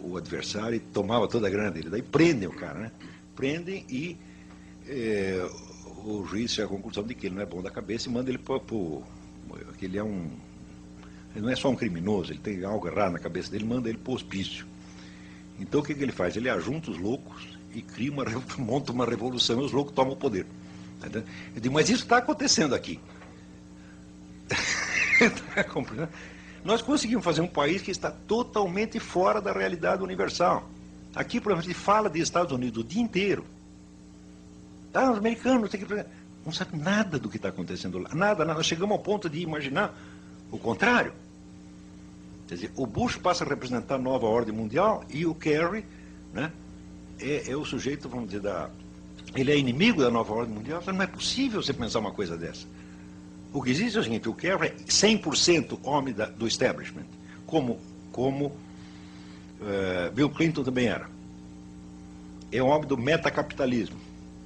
o adversário e tomava toda a grana dele. Daí prendem o cara, né? Prendem e o juiz chega à conclusão de que ele não é bom da cabeça e manda ele para que ele não é só um criminoso, ele tem algo errado na cabeça dele, manda ele para o hospício. Então o que ele faz? Ele ajunta os loucos e monta uma revolução e os loucos tomam o poder. Entendeu? Eu digo, mas isso está acontecendo aqui. Nós conseguimos fazer um país que está totalmente fora da realidade universal. Aqui, por exemplo, a gente fala de Estados Unidos o dia inteiro. Tá, os americanos não sabem nada do que está acontecendo lá. Nada. Nós chegamos ao ponto de imaginar o contrário. Quer dizer, o Bush passa a representar a nova ordem mundial e o Kerry, né, é o sujeito, vamos dizer, ele é inimigo da nova ordem mundial. Não é possível você pensar uma coisa dessa. O que existe é o seguinte, o Kerry é 100% homem do establishment, como Bill Clinton também era. É o homem do metacapitalismo,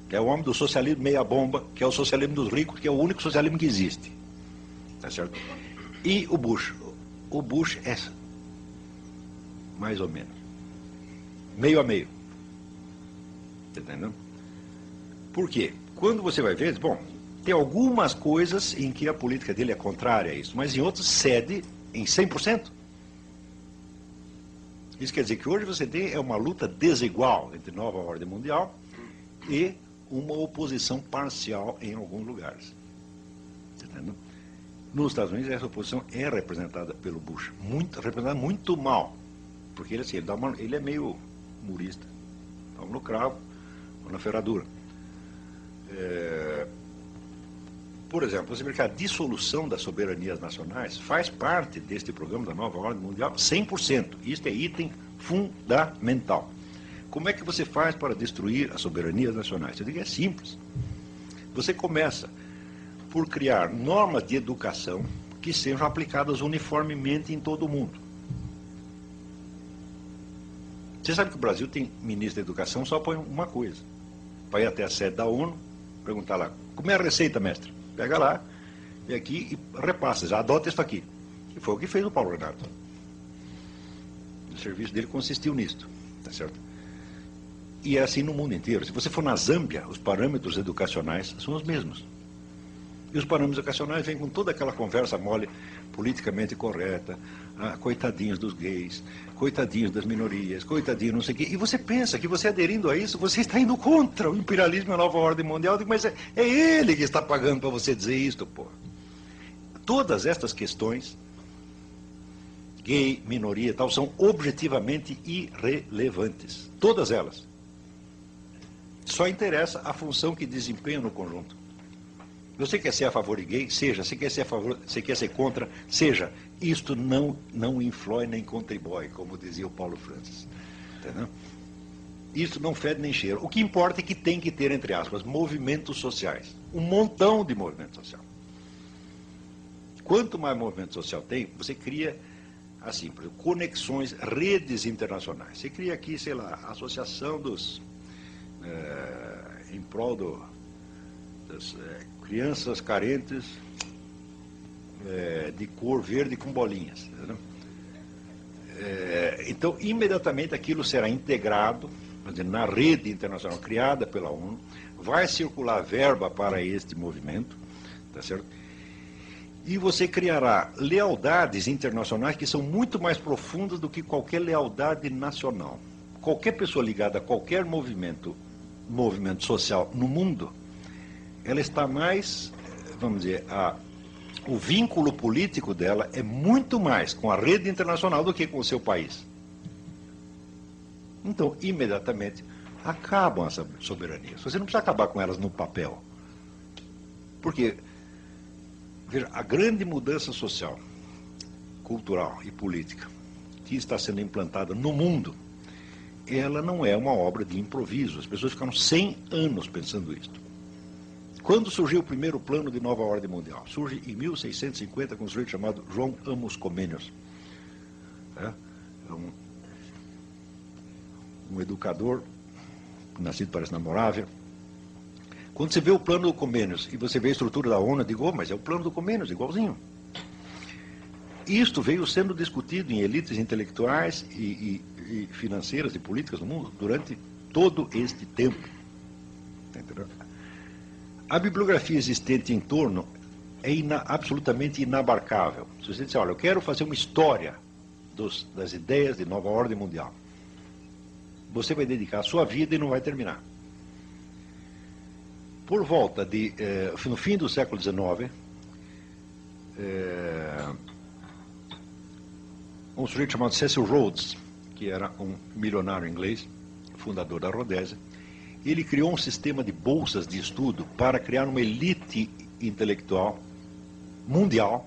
é o homem do socialismo meia-bomba, que é o socialismo dos ricos, que é o único socialismo que existe. Tá certo? E o Bush é mais ou menos, meio a meio. Tá entendendo? Por quê? Quando você vai ver, bom, tem algumas coisas em que a política dele é contrária a isso, mas em outras cede em 100%. Isso quer dizer que hoje você tem uma luta desigual entre nova ordem mundial e uma oposição parcial em alguns lugares. Tá entendendo? Nos Estados Unidos, essa oposição é representada pelo Bush, representada muito mal, porque ele, assim, ele é meio humorista, vamos no cravo, vamos na ferradura. Por exemplo, você vê que a dissolução das soberanias nacionais faz parte deste programa da nova ordem mundial 100%. Isto é item fundamental. Como é que você faz para destruir as soberanias nacionais? Eu digo, é simples. Você começa por criar normas de educação que sejam aplicadas uniformemente em todo o mundo. Você sabe que o Brasil tem ministro da educação só põe uma coisa. Vai até a sede da ONU, perguntar lá, como é a receita, mestre? Pega lá, vem aqui e repassa, já adota isso aqui. E foi o que fez o Paulo Renato. O serviço dele consistiu nisto, tá certo? E é assim no mundo inteiro. Se você for na Zâmbia, os parâmetros educacionais são os mesmos. E os parâmetros educacionais vêm com toda aquela conversa mole, politicamente correta, coitadinhos dos gays, coitadinhos das minorias, coitadinhos não sei o quê. E você pensa que você aderindo a isso, você está indo contra o imperialismo e a nova ordem mundial. Mas é ele que está pagando para você dizer isto, pô. Todas estas questões, gay, minoria e tal, são objetivamente irrelevantes. Todas elas. Só interessa a função que desempenham no conjunto. Você quer ser a favor de gay? Seja. Você quer ser a favor, você quer ser contra? Seja. Isto não influi nem contribui, como dizia o Paulo Francis. Entendeu? Isso não fede nem cheira. O que importa é que tem que ter, entre aspas, movimentos sociais. Um montão de movimento social. Quanto mais movimento social tem, você cria, assim, por exemplo, conexões, redes internacionais. Você cria aqui, sei lá, a associação dos... em prol das crianças carentes de cor verde com bolinhas. Entendeu? Então, imediatamente aquilo será integrado na rede internacional criada pela ONU, vai circular verba para este movimento, tá certo? E você criará lealdades internacionais que são muito mais profundas do que qualquer lealdade nacional. Qualquer pessoa ligada a qualquer movimento social no mundo, ela está mais, vamos dizer, o vínculo político dela é muito mais com a rede internacional do que com o seu país. Então, imediatamente, acabam as soberanias. Você não precisa acabar com elas no papel. Porque, veja, a grande mudança social, cultural e política que está sendo implantada no mundo, ela não é uma obra de improviso. As pessoas ficaram 100 anos pensando isto. Quando surgiu o primeiro plano de nova ordem mundial? Surge em 1650 com um sujeito chamado João Amos Comênios. Um educador, nascido parece na Morávia. Quando você vê o plano do Comênios e você vê a estrutura da ONU, eu digo, mas é o plano do Comênios, igualzinho. Isto veio sendo discutido em elites intelectuais e financeiras e políticas no mundo durante todo este tempo. Entendeu? A bibliografia existente em torno é absolutamente inabarcável. Se você disser, olha, eu quero fazer uma história das ideias de nova ordem mundial, você vai dedicar a sua vida e não vai terminar. Por volta no fim do século XIX, um sujeito chamado Cecil Rhodes, que era um milionário inglês, fundador da Rodésia, ele criou um sistema de bolsas de estudo para criar uma elite intelectual mundial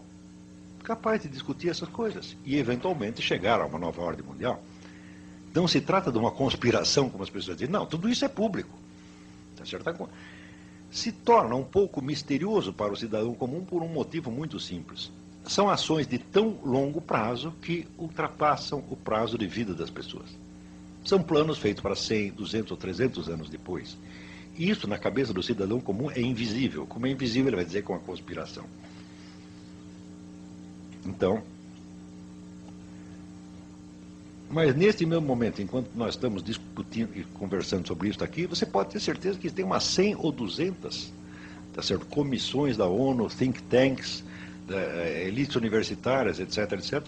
capaz de discutir essas coisas e, eventualmente, chegar a uma nova ordem mundial. Não se trata de uma conspiração, como as pessoas dizem. Não, tudo isso é público. Tá certo? Se torna um pouco misterioso para o cidadão comum por um motivo muito simples. São ações de tão longo prazo que ultrapassam o prazo de vida das pessoas. São planos feitos para 100, 200 ou 300 anos depois. E isso, na cabeça do cidadão comum, é invisível. Como é invisível, ele vai dizer que é uma conspiração. Então, mas neste mesmo momento, enquanto nós estamos discutindo e conversando sobre isso aqui, você pode ter certeza que tem umas 100 ou 200, tá certo? Comissões da ONU, think tanks, elites universitárias, etc., etc.,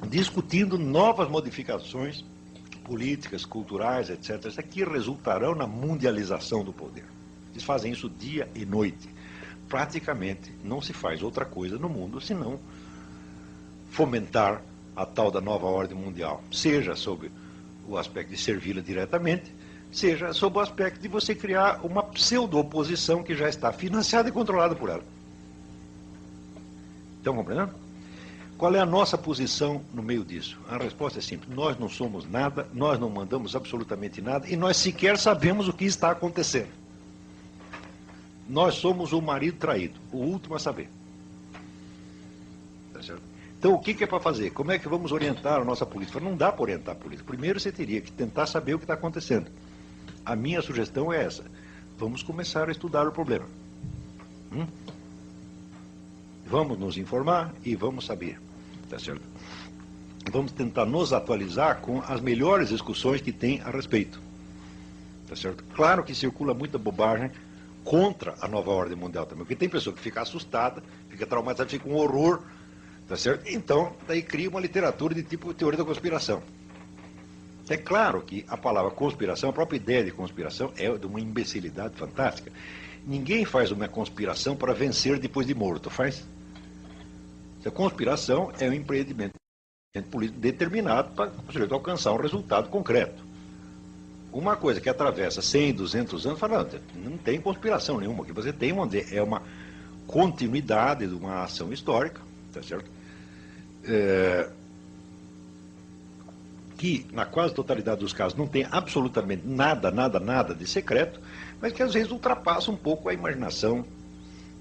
discutindo novas modificações políticas, culturais, etc., que resultarão na mundialização do poder. Eles fazem isso dia e noite. Praticamente não se faz outra coisa no mundo senão fomentar a tal da nova ordem mundial, seja sob o aspecto de servi-la diretamente, seja sob o aspecto de você criar uma pseudo-oposição que já está financiada e controlada por ela. Estão compreendendo? Qual é a nossa posição no meio disso? A resposta é simples. Nós não somos nada, nós não mandamos absolutamente nada e nós sequer sabemos o que está acontecendo. Nós somos o marido traído, o último a saber. Tá certo? Então, o que é para fazer? Como é que vamos orientar a nossa política? Não dá para orientar a política. Primeiro, você teria que tentar saber o que está acontecendo. A minha sugestão é essa. Vamos começar a estudar o problema. Vamos nos informar e vamos saber. Tá certo? vamos tentar nos atualizar com as melhores discussões que tem a respeito. Tá certo? Claro que circula muita bobagem contra a nova ordem mundial também, porque tem pessoa que fica assustada, fica traumatizada, fica um horror, tá certo? Então, daí cria uma literatura de tipo teoria da conspiração. É claro que a palavra conspiração, a própria ideia de conspiração é de uma imbecilidade fantástica. Ninguém faz uma conspiração para vencer depois de morto, faz? A conspiração é um empreendimento político determinado para o sujeito alcançar um resultado concreto. Uma coisa que atravessa 100, 200 anos, fala, não tem conspiração nenhuma. O que você tem é uma continuidade de uma ação histórica, tá certo? Que, na quase totalidade dos casos, não tem absolutamente nada de secreto, mas que às vezes ultrapassa um pouco a imaginação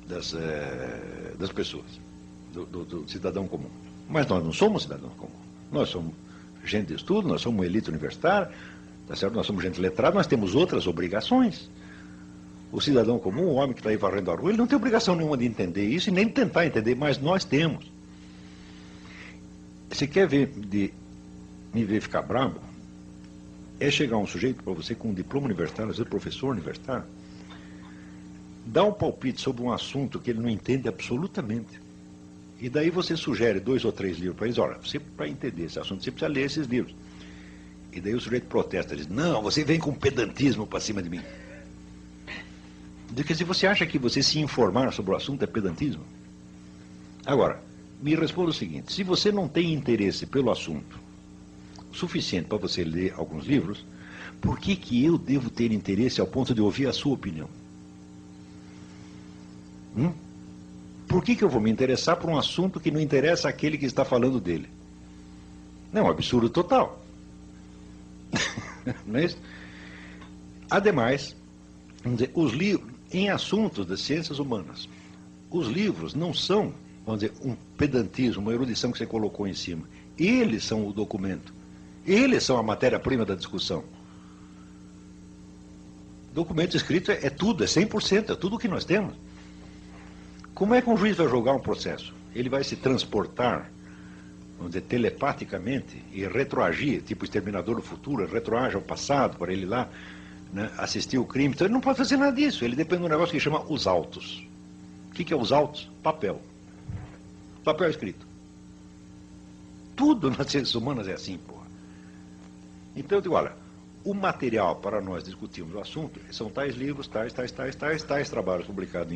das pessoas, do cidadão comum. Mas nós não somos cidadãos comuns. Nós somos gente de estudo, nós somos uma elite universitária, tá certo? Nós somos gente letrada, nós temos outras obrigações. O cidadão comum, o homem que está aí varrendo a rua, ele não tem obrigação nenhuma de entender isso e nem de tentar entender, mas nós temos. Você quer me ver ficar bravo? É chegar um sujeito para você com um diploma universitário, às vezes professor universitário, dá um palpite sobre um assunto que ele não entende absolutamente. E daí você sugere 2 ou 3 livros para eles. Olha, você, para entender esse assunto, você precisa ler esses livros. E daí o sujeito protesta, diz, não, você vem com pedantismo para cima de mim. Porque se você acha que você se informar sobre o assunto é pedantismo? Agora, me responda o seguinte, se você não tem interesse pelo assunto suficiente para você ler alguns livros, por que eu devo ter interesse ao ponto de ouvir a sua opinião? Por que eu vou me interessar por um assunto que não interessa àquele que está falando dele? Não é um absurdo total. Não é isso? Ademais, vamos dizer, os livros, em assuntos das ciências humanas, os livros não são, vamos dizer, um pedantismo, uma erudição que você colocou em cima. Eles são o documento. Eles são a matéria-prima da discussão. Documento escrito é tudo, é 100%, é tudo o que nós temos. Como é que um juiz vai julgar um processo? Ele vai se transportar, vamos dizer, telepaticamente e retroagir, tipo Exterminador do Futuro, retroage ao passado para ele lá, né, assistir o crime. Então ele não pode fazer nada disso, ele depende de um negócio que chama os autos. O que é os autos? Papel. Papel escrito. Tudo nas ciências humanas é assim, porra. Então eu digo, olha, o material para nós discutirmos o assunto são tais livros, tais trabalhos publicados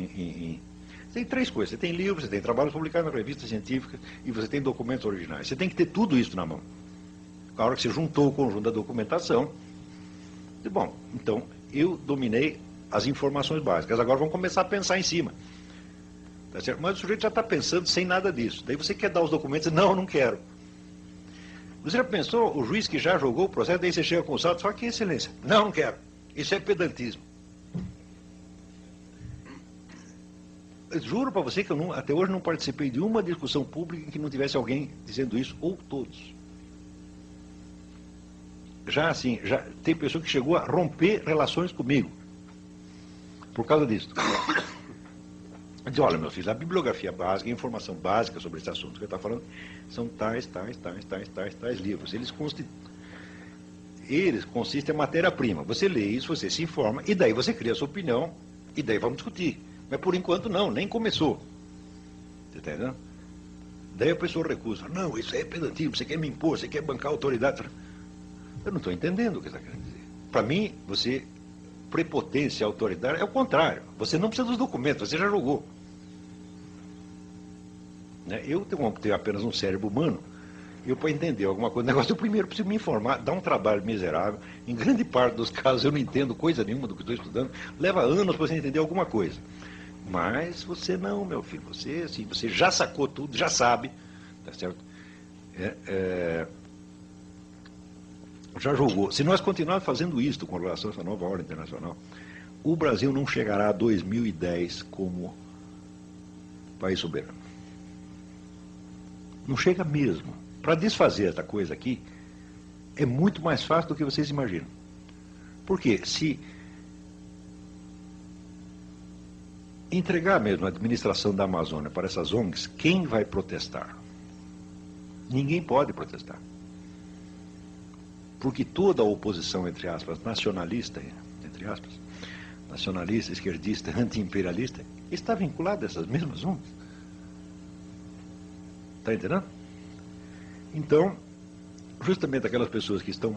Tem 3 coisas, você tem livros, você tem trabalhos publicados na revista científica e você tem documentos originais. Você tem que ter tudo isso na mão. Na hora que você juntou o conjunto da documentação, bom, então eu dominei as informações básicas, agora vamos começar a pensar em cima. Tá certo? Mas o sujeito já está pensando sem nada disso. Daí você quer dar os documentos, não quero. Você já pensou, o juiz que já julgou o processo, daí você chega com o saldo e fala, que excelência. Não quero. Isso é pedantismo. Eu juro para você que eu até hoje não participei de uma discussão pública em que não tivesse alguém dizendo isso, ou todos. Já assim, já tem pessoa que chegou a romper relações comigo por causa disso. Diz, olha, meu filho, a bibliografia básica, a informação básica sobre esse assunto que eu estou falando, são tais livros. Eles consistem em matéria-prima. Você lê isso, você se informa, e daí você cria a sua opinião, e daí vamos discutir. Mas por enquanto não, nem começou. Você está entendendo? Daí a pessoa recusa. Não, isso é pedantismo, você quer me impor, você quer bancar a autoridade. Eu não estou entendendo o que você está querendo dizer. Para mim, prepotência, autoridade, é o contrário. Você não precisa dos documentos, você já julgou. Eu tenho apenas um cérebro humano, eu para entender alguma coisa, o negócio, eu primeiro preciso me informar, dá um trabalho miserável, em grande parte dos casos eu não entendo coisa nenhuma do que estou estudando, leva anos para você entender alguma coisa. Mas você não, meu filho, você já sacou tudo, já sabe, tá certo? Já julgou. Se nós continuarmos fazendo isto com relação a essa nova ordem internacional, o Brasil não chegará a 2010 como país soberano. Não chega mesmo. Para desfazer essa coisa aqui, é muito mais fácil do que vocês imaginam. Porque se entregar mesmo a administração da Amazônia para essas ONGs, quem vai protestar? Ninguém pode protestar. Porque toda a oposição, entre aspas, nacionalista, entre aspas, nacionalista, esquerdista, anti-imperialista, está vinculada a essas mesmas ondas. Está entendendo? Então, justamente aquelas pessoas que estão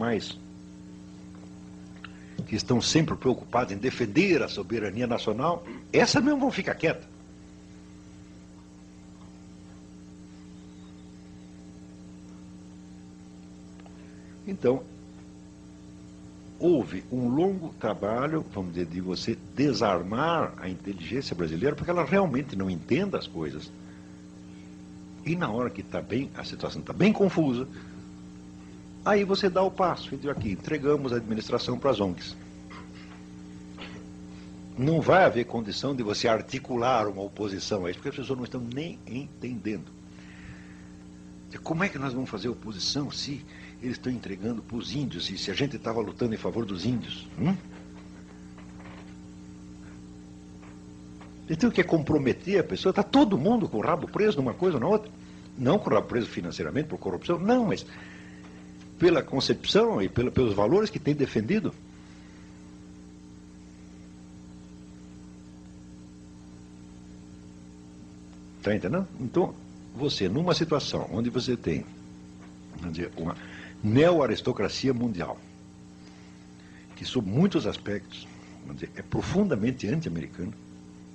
sempre preocupadas em defender a soberania nacional, essas mesmo vão ficar quietas. Então, houve um longo trabalho, vamos dizer, de você desarmar a inteligência brasileira, porque ela realmente não entende as coisas. E na hora que a situação está bem confusa, aí você dá o passo, então aqui, entregamos a administração para as ONGs. Não vai haver condição de você articular uma oposição a isso, porque as pessoas não estão nem entendendo. Como é que nós vamos fazer oposição se eles estão entregando para os índios, e se a gente estava lutando em favor dos índios? Então, o que é comprometer a pessoa? Está todo mundo com o rabo preso numa coisa ou na outra. Não com o rabo preso financeiramente, por corrupção, não, mas pela concepção e pelos valores que tem defendido. Está entendendo? Então, você, numa situação onde você tem, vamos dizer, uma neo-aristocracia mundial, que sob muitos aspectos, vamos dizer, é profundamente anti-americana,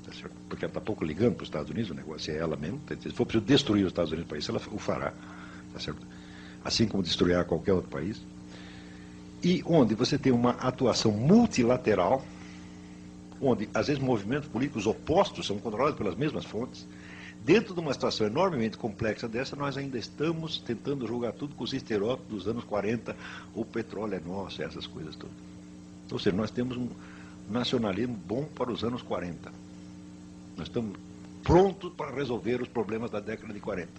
tá certo? Porque ela está pouco ligando para os Estados Unidos, o negócio é ela mesmo, tá? Se for preciso destruir os Estados Unidos para isso, ela o fará, tá certo? Assim como destruirá qualquer outro país, e onde você tem uma atuação multilateral, onde às vezes movimentos políticos opostos são controlados pelas mesmas fontes. Dentro de uma situação enormemente complexa dessa, nós ainda estamos tentando jogar tudo com os estereótipos dos anos 40, o petróleo é nosso, essas coisas todas. Ou seja, nós temos um nacionalismo bom para os anos 40. Nós estamos prontos para resolver os problemas da década de 40.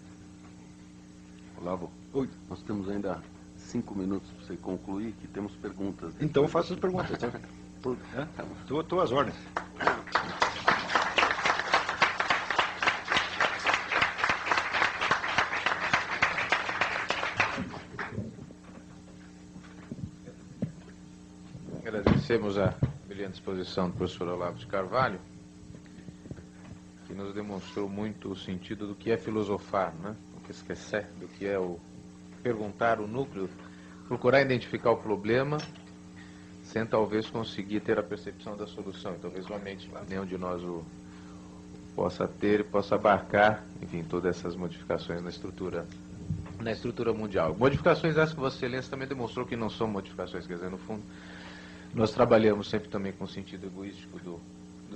Olavo, Oi. Nós temos ainda 5 minutos para você concluir, que temos perguntas. Então faça as perguntas. Estou às ordens. Agradecemos a brilhante exposição do professor Olavo de Carvalho, que nos demonstrou muito o sentido do que é filosofar, né? O que esquecer, do que é o perguntar o núcleo, procurar identificar o problema, sem talvez conseguir ter a percepção da solução. E talvez somente nenhum de nós o possa ter, possa abarcar, enfim, todas essas modificações na estrutura mundial. Modificações essas que Vossa Excelência também demonstrou que não são modificações, quer dizer, no fundo, nós trabalhamos sempre também com o sentido egoístico do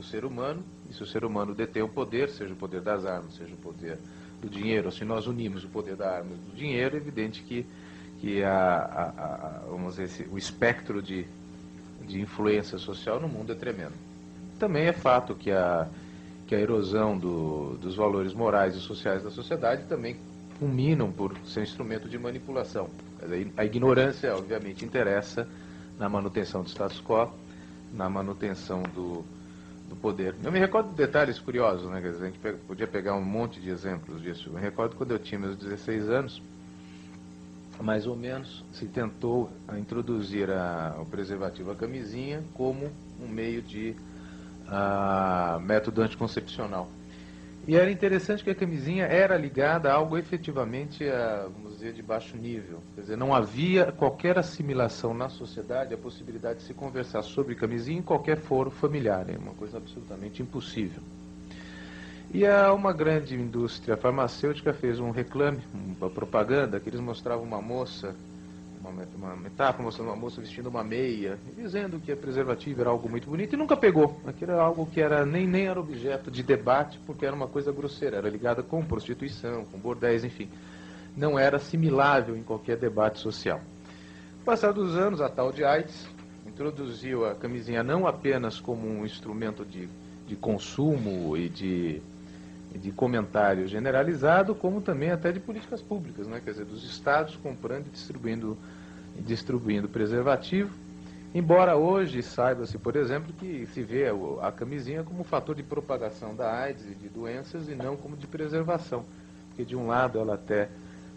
ser humano, e se o ser humano detém o poder, seja o poder das armas, seja o poder do dinheiro, ou se nós unimos o poder da arma e do dinheiro, é evidente que vamos dizer, o espectro de influência social no mundo é tremendo. Também é fato que a erosão dos valores morais e sociais da sociedade também culminam por ser instrumento de manipulação. A ignorância, obviamente, interessa na manutenção do status quo, na manutenção do poder. Eu me recordo de detalhes curiosos, né? Quer dizer, a gente podia pegar um monte de exemplos disso. Eu me recordo quando eu tinha meus 16 anos, mais ou menos, se tentou introduzir o preservativo, a camisinha, como um meio de método anticoncepcional. E era interessante que a camisinha era ligada a algo efetivamente, vamos dizer, de baixo nível. Quer dizer, não havia qualquer assimilação na sociedade, a possibilidade de se conversar sobre camisinha em qualquer foro familiar. É uma coisa absolutamente impossível. E uma grande indústria farmacêutica fez um reclame, uma propaganda, que eles mostravam uma moça, uma metáfora mostrando uma moça vestindo uma meia, dizendo que a preservativo era algo muito bonito, e nunca pegou. Aquilo era algo que nem era objeto de debate, porque era uma coisa grosseira, era ligada com prostituição, com bordéis, enfim. Não era assimilável em qualquer debate social. Passados os anos, a tal de AIDS introduziu a camisinha não apenas como um instrumento de consumo e de comentário generalizado, como também até de políticas públicas, né? Quer dizer, dos estados comprando e distribuindo preservativo, embora hoje saiba-se, por exemplo, que se vê a camisinha como um fator de propagação da AIDS e de doenças e não como de preservação, porque de um lado ela até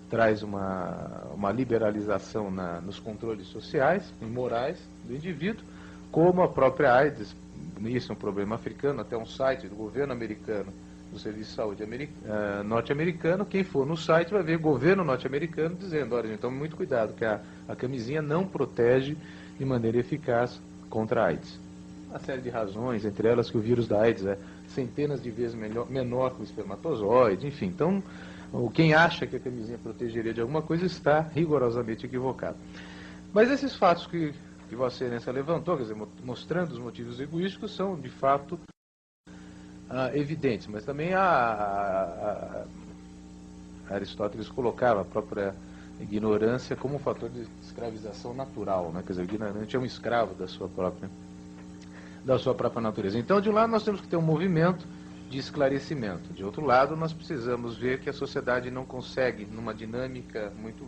traz uma liberalização nos controles sociais e morais do indivíduo, como a própria AIDS. Isso é um problema africano, até um site do governo americano, do Serviço de Saúde norte-americano. Quem for no site vai ver governo norte-americano dizendo: olha, gente, tome muito cuidado, que a camisinha não protege de maneira eficaz contra a AIDS. Uma série de razões, entre elas que o vírus da AIDS é centenas de vezes menor que o espermatozoide, enfim. Então, quem acha que a camisinha protegeria de alguma coisa está rigorosamente equivocado. Mas esses fatos que Vossa Excelência levantou, quer dizer, mostrando os motivos egoísticos, são de fato evidentes, mas também Aristóteles colocava a própria ignorância como um fator de escravização natural, né? Quer dizer, o ignorante é um escravo da sua própria natureza. Então, de um lado, nós temos que ter um movimento de esclarecimento. De outro lado, nós precisamos ver que a sociedade não consegue, numa dinâmica muito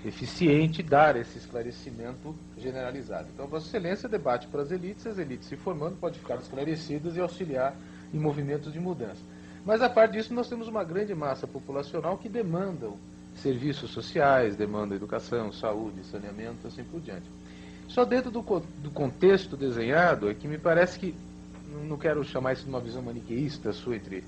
eficiente, dar esse esclarecimento generalizado. Então, Vossa Excelência debate para as elites se formando podem ficar esclarecidas e auxiliar em movimentos de mudança. Mas, a parte disso, nós temos uma grande massa populacional que demanda serviços sociais, demanda educação, saúde, saneamento, assim por diante. Só dentro do contexto desenhado é que me parece que, não quero chamar isso de uma visão maniqueísta sua entre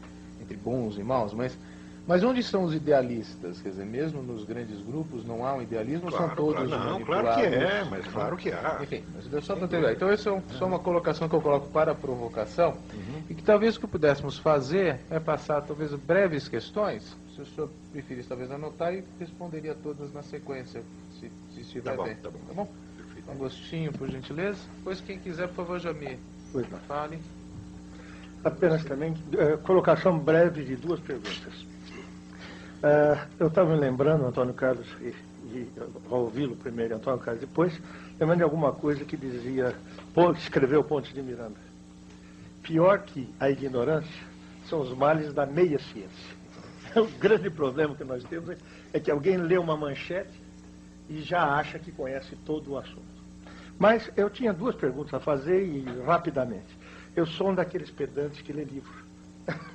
bons e maus, mas onde são os idealistas? Quer dizer, mesmo nos grandes grupos não há um idealismo, claro, são todos não, claro que é, mas claro que há. Enfim, mas só para terminar. Então, essa é só uma colocação que eu coloco para a provocação, e que talvez o que pudéssemos fazer é passar, talvez, breves questões, se o senhor preferisse, talvez, anotar, e responderia todas na sequência, se estiver bem. Tá bom? Perfeito. Agostinho, por gentileza. Depois, quem quiser, por favor, já me fale. Apenas também, colocação breve de duas perguntas. Eu estava me lembrando, Antônio Carlos, e ao ouvi-lo primeiro, Antônio Carlos depois, lembrando de alguma coisa que dizia, escreveu Pontes de Miranda. Pior que a ignorância são os males da meia-ciência. O grande problema que nós temos é que alguém lê uma manchete e já acha que conhece todo o assunto. Mas eu tinha duas perguntas a fazer e rapidamente. Eu sou um daqueles pedantes que lê livro.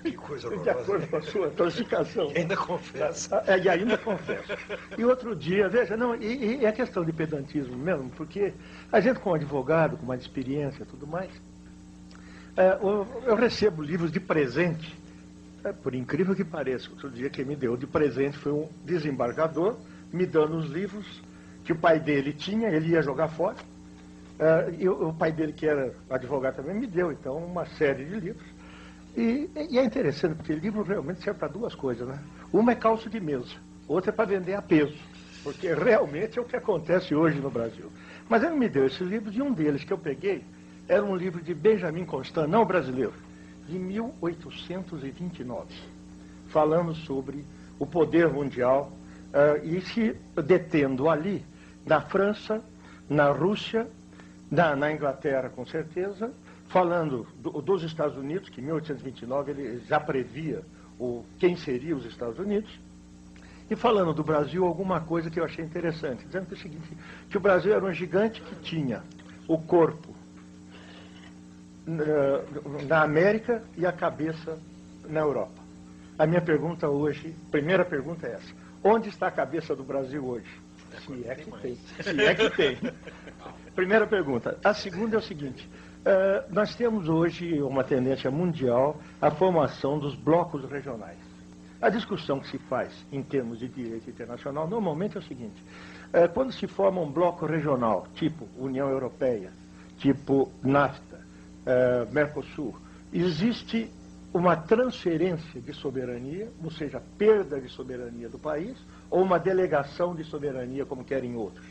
Que coisa horrorosa. De acordo com a sua classificação. E ainda confessa. E ainda confesso. E outro dia, veja, não, e é questão de pedantismo mesmo, porque a gente como advogado, com mais experiência e tudo mais, eu recebo livros de presente, por incrível que pareça. Outro dia quem me deu de presente foi um desembargador, me dando os livros que o pai dele tinha, ele ia jogar fora, e o pai dele, que era advogado também, me deu, então, uma série de livros. E é interessante, porque livro realmente serve para duas coisas, né? Uma é calço de mesa, outra é para vender a peso, porque realmente é o que acontece hoje no Brasil. Mas ele me deu esses livros, e um deles que eu peguei era um livro de Benjamin Constant, não brasileiro, de 1829, falando sobre o poder mundial, e se detendo ali, na França, na Rússia, na Inglaterra, com certeza, falando dos Estados Unidos, que em 1829 ele já previa quem seria os Estados Unidos, e falando do Brasil alguma coisa que eu achei interessante, dizendo que é o seguinte, que o Brasil era um gigante que tinha o corpo na América e a cabeça na Europa. A minha pergunta hoje, primeira pergunta é essa: onde está a cabeça do Brasil hoje? Se é que tem. Se é que tem. Primeira pergunta. A segunda é o seguinte: nós temos hoje uma tendência mundial à formação dos blocos regionais. A discussão que se faz em termos de direito internacional normalmente é o seguinte: quando se forma um bloco regional, tipo União Europeia, tipo NAFTA, Mercosul, existe uma transferência de soberania, ou seja, perda de soberania do país, ou uma delegação de soberania, como querem outros.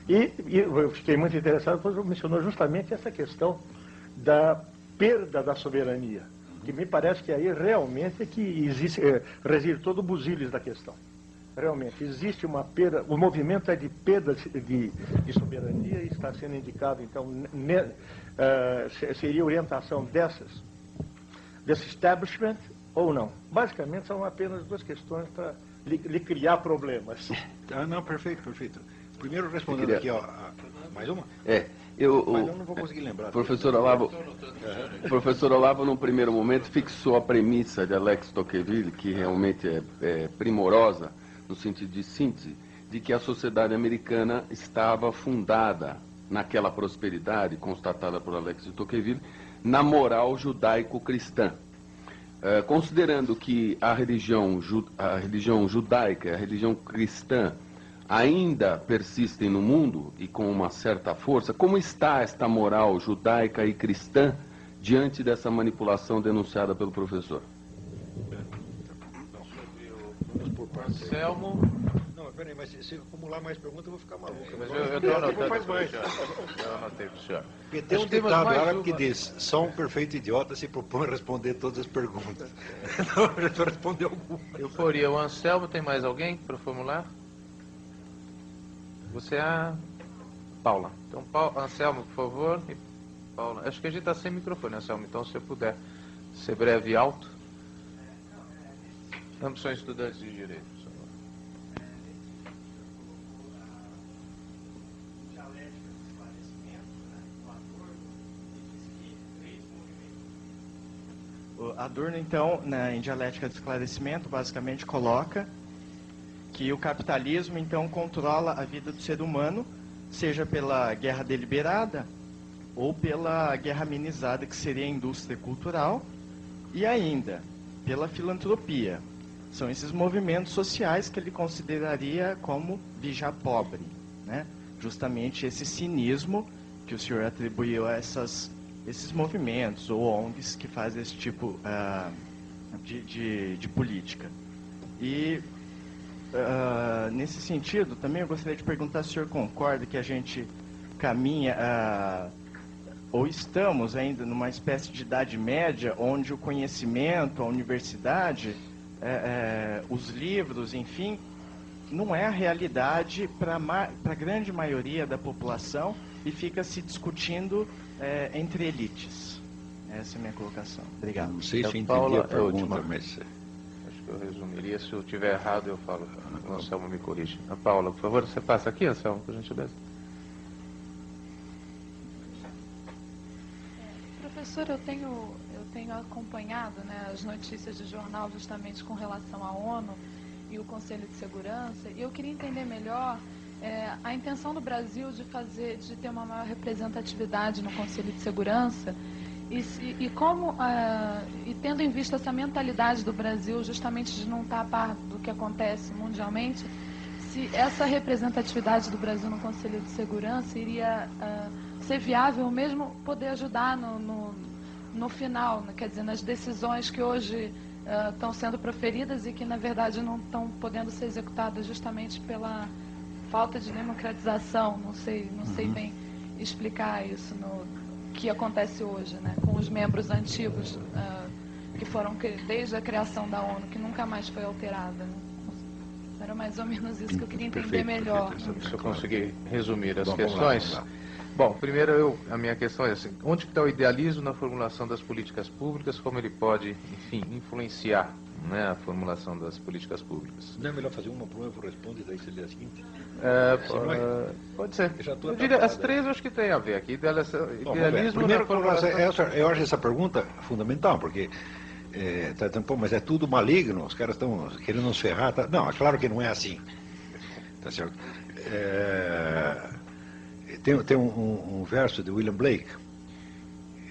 E eu fiquei muito interessado, pois mencionou justamente essa questão da perda da soberania, que me parece que aí realmente é que existe, reside todo o busilis da questão. Realmente, existe uma perda, o movimento é de perda de soberania e está sendo indicado, então, seria orientação desse establishment ou não. Basicamente, são apenas duas questões para lhe criar problemas. Não, perfeito, perfeito. Primeiro, respondendo aqui, mais uma? Mas eu não vou conseguir lembrar. Professor Olavo, num primeiro momento, fixou a premissa de Alex Tocqueville, que realmente é primorosa, no sentido de síntese, de que a sociedade americana estava fundada naquela prosperidade constatada por Alex de Tocqueville, na moral judaico-cristã. Considerando que a religião judaica e a religião cristã ainda persistem no mundo e com uma certa força, como está esta moral judaica e cristã diante dessa manipulação denunciada pelo professor? Anselmo. Não, peraí, mas se acumular mais perguntas eu vou ficar maluco. Mas eu estou anotando. Faz mais. Eu anotei para o senhor. Porque tem um ditado árabe que diz: só um perfeito idiota se propõe a responder todas as perguntas. Não, eu já respondeu alguma. Eu poria o Anselmo, tem mais alguém para formular? Você é a Paula. Então, Anselmo, por favor. E Paula. Acho que a gente está sem microfone, Anselmo. Então, se você puder ser breve e alto. Ambos são estudantes de Direito. Adorno, então, em Dialética do Esclarecimento, basicamente coloca que o capitalismo, então, controla a vida do ser humano, seja pela guerra deliberada ou pela guerra amenizada, que seria a indústria cultural, e ainda pela filantropia. São esses movimentos sociais que ele consideraria como vigia pobre, né? Justamente esse cinismo que o senhor atribuiu a esses movimentos ou ONGs que fazem esse tipo de política. E, nesse sentido, também eu gostaria de perguntar se o senhor concorda que a gente caminha, ou estamos ainda numa espécie de idade média, onde o conhecimento, a universidade, os livros, enfim, não é a realidade para a grande maioria da população e fica se discutindo entre elites. Essa é a minha colocação. Obrigado. Não sei se entendi Paula, a pergunta, última. mas... Acho que eu resumiria. Se eu estiver errado, eu falo. O Anselmo me corrige. A Paula, por favor, você passa aqui, Anselmo, por gentileza. Professor, eu tenho acompanhado, né, as notícias de jornal justamente com relação à ONU e o Conselho de Segurança, e eu queria entender melhor a intenção do Brasil de ter uma maior representatividade no Conselho de Segurança e como, e tendo em vista essa mentalidade do Brasil justamente de não estar a par do que acontece mundialmente, se essa representatividade do Brasil no Conselho de Segurança iria ser viável, mesmo poder ajudar no final, quer dizer, nas decisões que hoje estão sendo proferidas e que, na verdade, não estão podendo ser executadas justamente pela falta de democratização. Não sei bem explicar isso no que acontece hoje, né, com os membros antigos que foram desde a criação da ONU, que nunca mais foi alterada. Né? Era mais ou menos isso que eu queria entender melhor. Se eu conseguir resumir as questões. Vamos lá. Bom, primeiro a minha questão é assim, onde está o idealismo na formulação das políticas públicas, como ele pode, enfim, influenciar, né, a formulação das políticas públicas? Não é melhor fazer uma por uma, eu respondo e daí você lê a seguinte? Pode ser. Eu diria, as três eu acho que tem a ver aqui. Idealismo primeiro, na formulação... eu acho essa pergunta fundamental, porque mas é tudo maligno, os caras estão querendo nos ferrar. Tá? Não, é claro que não é assim. Tá certo? Tem um verso de William Blake,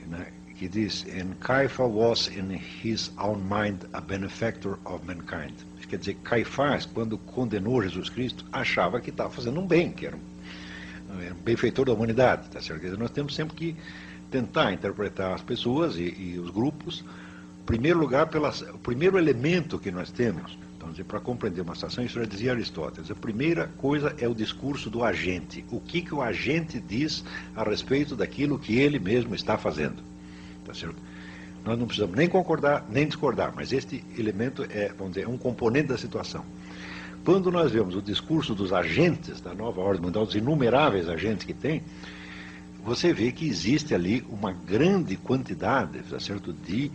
né, que diz: "And Caiaphas was in his own mind a benefactor of mankind." Quer dizer, Caifás, quando condenou Jesus Cristo, achava que estava fazendo um bem, que era um benfeitor da humanidade. Tá certo? Quer dizer, nós temos sempre que tentar interpretar as pessoas e os grupos, em primeiro lugar, o primeiro elemento que nós temos. Então, para compreender uma situação, isso já dizia Aristóteles, a primeira coisa é o discurso do agente. O que o agente diz a respeito daquilo que ele mesmo está fazendo. Tá certo? Nós não precisamos nem concordar, nem discordar, mas este elemento vamos dizer, um componente da situação. Quando nós vemos o discurso dos agentes da nova ordem mundial, dos inumeráveis agentes que tem, você vê que existe ali uma grande quantidade, tá certo, de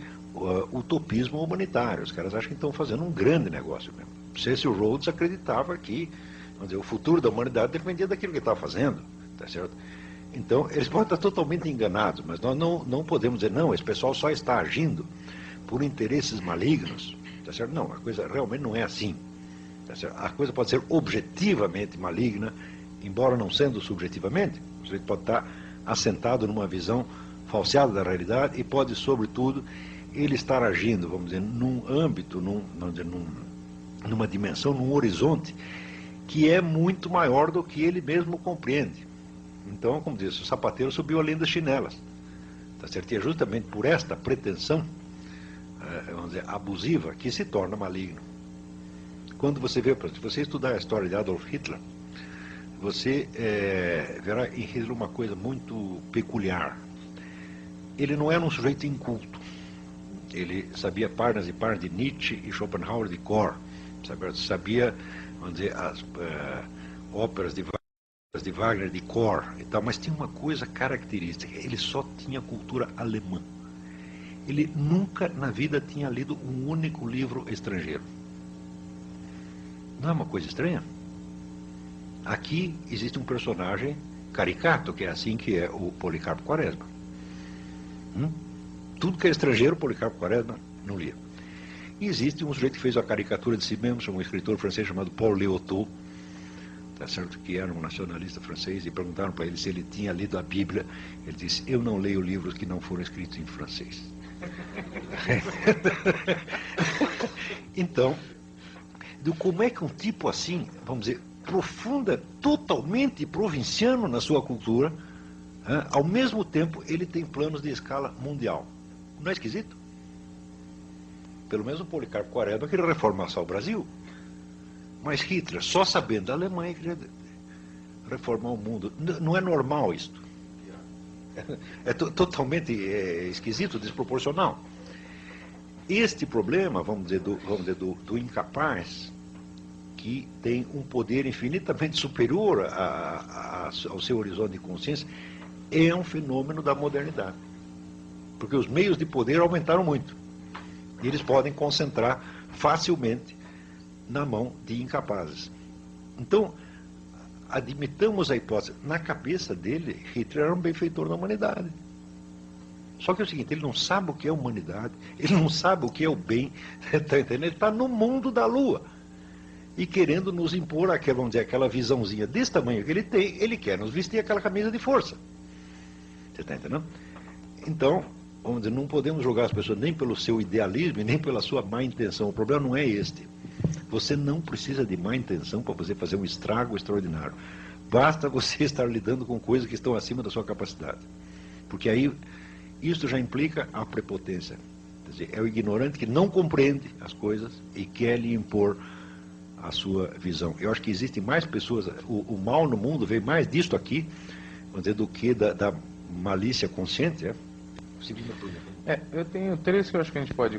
utopismo humanitário. Os caras acham que estão fazendo um grande negócio mesmo. Cecil Rhodes acreditava que, vamos dizer, o futuro da humanidade dependia daquilo que estava fazendo, tá certo? Então, eles podem estar totalmente enganados, mas nós não podemos dizer, não, esse pessoal só está agindo por interesses malignos, tá certo? Não, a coisa realmente não é assim, A coisa pode ser objetivamente maligna, embora não sendo subjetivamente. O sujeito pode estar assentado numa visão falseada da realidade e pode, sobretudo, ele estar agindo, vamos dizer, num âmbito, numa dimensão, num horizonte que é muito maior do que ele mesmo compreende. Então, como disse, o sapateiro subiu além das chinelas. Tá certo? E é justamente por esta pretensão, vamos dizer, abusiva, que se torna maligno. Quando você vê, se você estudar a história de Adolf Hitler, você verá em Hitler uma coisa muito peculiar. Ele não era um sujeito inculto. Ele sabia páginas e páginas de Nietzsche e Schopenhauer de cor. Sabia, vamos dizer, as óperas de Wagner de cor e tal, mas tinha uma coisa característica: ele só tinha cultura alemã. Ele nunca na vida tinha lido um único livro estrangeiro. Não é uma coisa estranha? Aqui existe um personagem caricato, que é assim que é o Policarpo Quaresma. Tudo que é estrangeiro, Policarpo Quaresma não lia. E existe um sujeito que fez a caricatura de si mesmo, um escritor francês chamado Paul Léotot, tá certo, que era um nacionalista francês, e perguntaram para ele se ele tinha lido a Bíblia. Ele disse: eu não leio livros que não foram escritos em francês. Então, como é que um tipo assim, vamos dizer, profunda, totalmente provinciano na sua cultura, ao mesmo tempo ele tem planos de escala mundial? Não é esquisito? Pelo menos o Policarpo Quaresma queria reformar só o Brasil. Mas Hitler, só sabendo da Alemanha, queria reformar o mundo. Não é normal isto. É totalmente esquisito, desproporcional. Este problema, vamos dizer, do incapaz, que tem um poder infinitamente superior ao seu horizonte de consciência, é um fenômeno da modernidade. Porque os meios de poder aumentaram muito. E eles podem concentrar facilmente na mão de incapazes. Então, admitamos a hipótese: na cabeça dele, Hitler era um benfeitor da humanidade. Só que é o seguinte: ele não sabe o que é humanidade, ele não sabe o que é o bem, está entendendo? Ele está no mundo da lua. E querendo nos impor aquela, vamos dizer, aquela visãozinha desse tamanho que ele tem, ele quer nos vestir aquela camisa de força. Você está entendendo? Então, vamos dizer, não podemos julgar as pessoas nem pelo seu idealismo e nem pela sua má intenção. O problema não é este. Você não precisa de má intenção para você fazer um estrago extraordinário. Basta você estar lidando com coisas que estão acima da sua capacidade. Porque aí, isso já implica a prepotência. Quer dizer, é o ignorante que não compreende as coisas e quer lhe impor a sua visão. Eu acho que existem mais pessoas, o mal no mundo veio mais disto aqui, vamos dizer, do que da malícia consciente. Eu tenho três que eu acho que a gente pode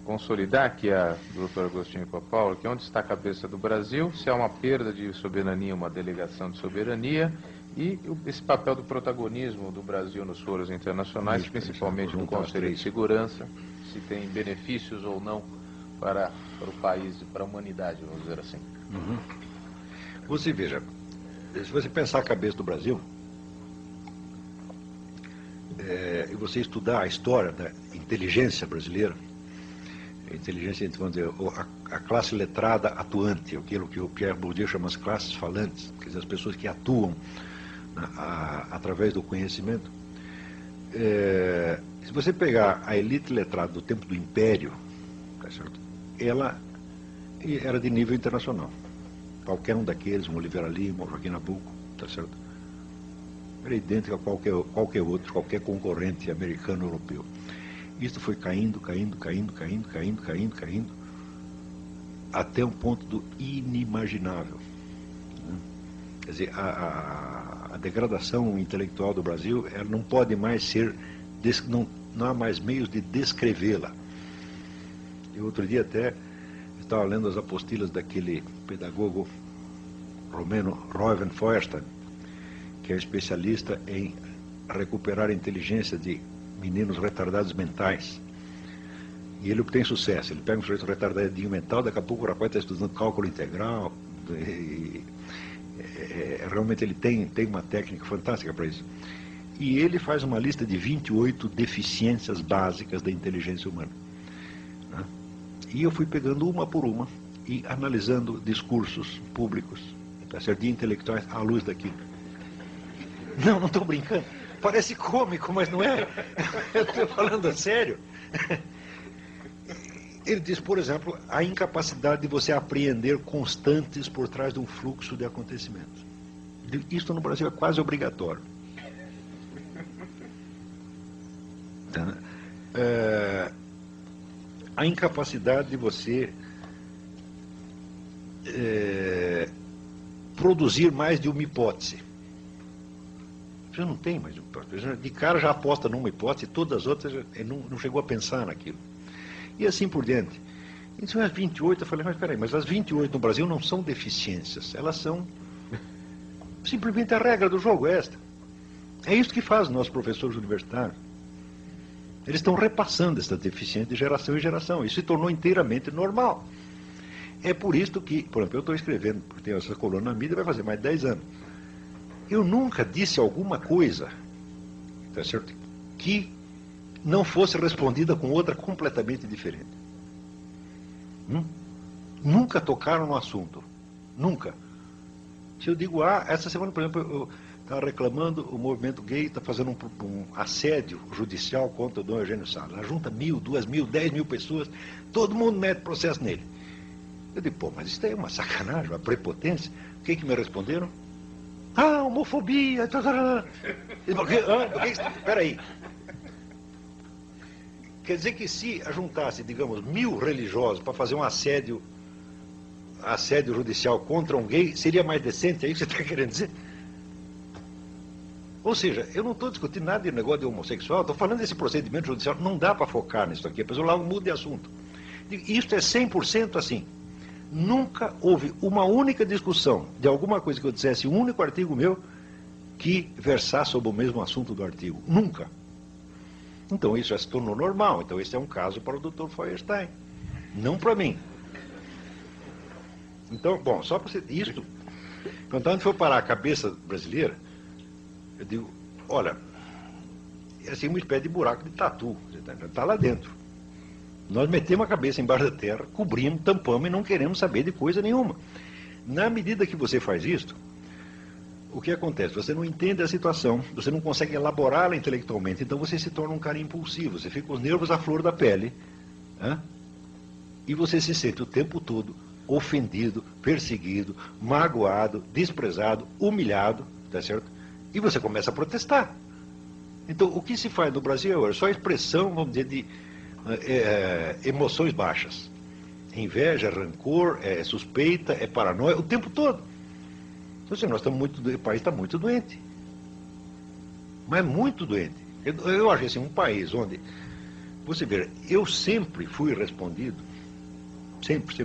consolidar, que é do Dr. Agostinho Papaulo, que é onde está a cabeça do Brasil, se há uma perda de soberania, uma delegação de soberania, e esse papel do protagonismo do Brasil nos foros internacionais, principalmente do Conselho de Segurança, se tem benefícios ou não para o país e para a humanidade, vamos dizer assim. Você veja, se você pensar a cabeça do Brasil, e você estudar a história da inteligência brasileira, a inteligência, vamos dizer, a classe letrada atuante, aquilo que o Pierre Bourdieu chama as classes falantes, quer dizer, as pessoas que atuam através do conhecimento. Se você pegar a elite letrada do tempo do Império, tá certo? Ela era de nível internacional. Qualquer um daqueles, um Oliveira Lima, um Joaquim Nabuco, tá certo? Era idêntico a qualquer outro, qualquer concorrente americano ou europeu. Isso foi caindo, até um ponto do inimaginável. Quer dizer, a degradação intelectual do Brasil, ela não pode mais ser, não há mais meios de descrevê-la. Eu outro dia até estava lendo as apostilas daquele pedagogo romeno, Reuven Feuerstein, que é especialista em recuperar a inteligência de meninos retardados mentais. E ele obtém sucesso. Ele pega um sujeito retardadinho mental, daqui a pouco o rapaz está estudando cálculo integral. Realmente ele tem uma técnica fantástica para isso. E ele faz uma lista de 28 deficiências básicas da inteligência humana. E eu fui pegando uma por uma e analisando discursos públicos, tá certo, de intelectuais à luz daquilo. Não, não estou brincando. Parece cômico, mas não é. Eu estou falando sério. Ele diz, por exemplo, a incapacidade de você apreender constantes por trás de um fluxo de acontecimentos. Isso no Brasil é quase obrigatório. A incapacidade de você produzir mais de uma hipótese. Você não tem mais de uma hipótese. De cara já aposta numa hipótese, todas as outras não chegou a pensar naquilo. E assim por diante. Então, as 28, eu falei, mas peraí, mas as 28 no Brasil não são deficiências, elas são simplesmente a regra do jogo, esta. É isso que faz os nossos professores universitários. Eles estão repassando essa deficiência de geração em geração. Isso se tornou inteiramente normal. É por isso que, por exemplo, eu estou escrevendo, porque tenho essa coluna na mídia, vai fazer mais de 10 anos. Eu nunca disse alguma coisa, tá certo, que não fosse respondida com outra completamente diferente. Nunca tocaram no assunto. Nunca. Se eu digo, essa semana, por exemplo, eu estava reclamando, o movimento gay está fazendo um assédio judicial contra o Dom Eugênio Salles. Junta 1.000, 2.000, 10.000 pessoas, todo mundo mete processo nele. Eu digo, pô, mas isso daí é uma sacanagem, uma prepotência. O que me responderam? Homofobia. Espera aí. Quer dizer que se juntasse, digamos, 1.000 religiosos para fazer um assédio judicial contra um gay, seria mais decente? É isso que você está querendo dizer? Ou seja, eu não estou discutindo nada de negócio de homossexual, estou falando desse procedimento judicial, não dá para focar nisso aqui, a pessoa lá muda de assunto. Isso é 100% assim. Nunca houve uma única discussão de alguma coisa que eu dissesse, um único artigo meu, que versasse sobre o mesmo assunto do artigo. Nunca. Então isso já se tornou normal. Então esse é um caso para o Dr. Feuerstein, não para mim. Então, bom, só para você... Isto, quando a gente for parar a cabeça brasileira, eu digo, olha, é assim uma espécie de buraco de tatu, está lá dentro. Nós metemos a cabeça embaixo da terra, cobrimos, tampamos e não queremos saber de coisa nenhuma. Na medida que você faz isso, o que acontece? Você não entende a situação, você não consegue elaborá-la intelectualmente, então você se torna um cara impulsivo, você fica com os nervos à flor da pele, e você se sente o tempo todo ofendido, perseguido, magoado, desprezado, humilhado, tá certo? E você começa a protestar. Então, o que se faz no Brasil é só expressão, vamos dizer, de emoções baixas. Inveja, rancor, suspeita, paranoia, o tempo todo. Então, assim, nós estamos o país está muito doente. Mas muito doente. Eu acho assim, um país onde, você vê, eu sempre fui respondido, sempre,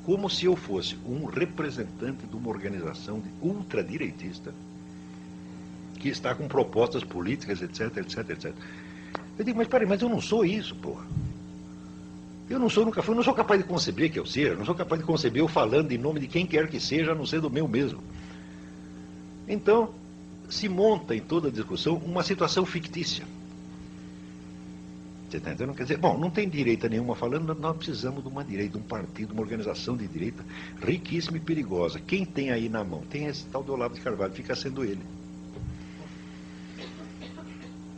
como se eu fosse um representante de uma organização ultradireitista, que está com propostas políticas, etc. Eu digo, mas peraí, mas eu não sou isso, porra. Eu nunca fui, não sou capaz de conceber que eu seja, não sou capaz de conceber eu falando em nome de quem quer que seja, a não ser do meu mesmo. Então, se monta em toda a discussão uma situação fictícia. Você está entendendo? Quer dizer, bom, não tem direita nenhuma falando, nós precisamos de uma direita, de um partido, uma organização de direita riquíssima e perigosa. Quem tem aí na mão? Tem esse tal do Olavo de Carvalho, fica sendo ele.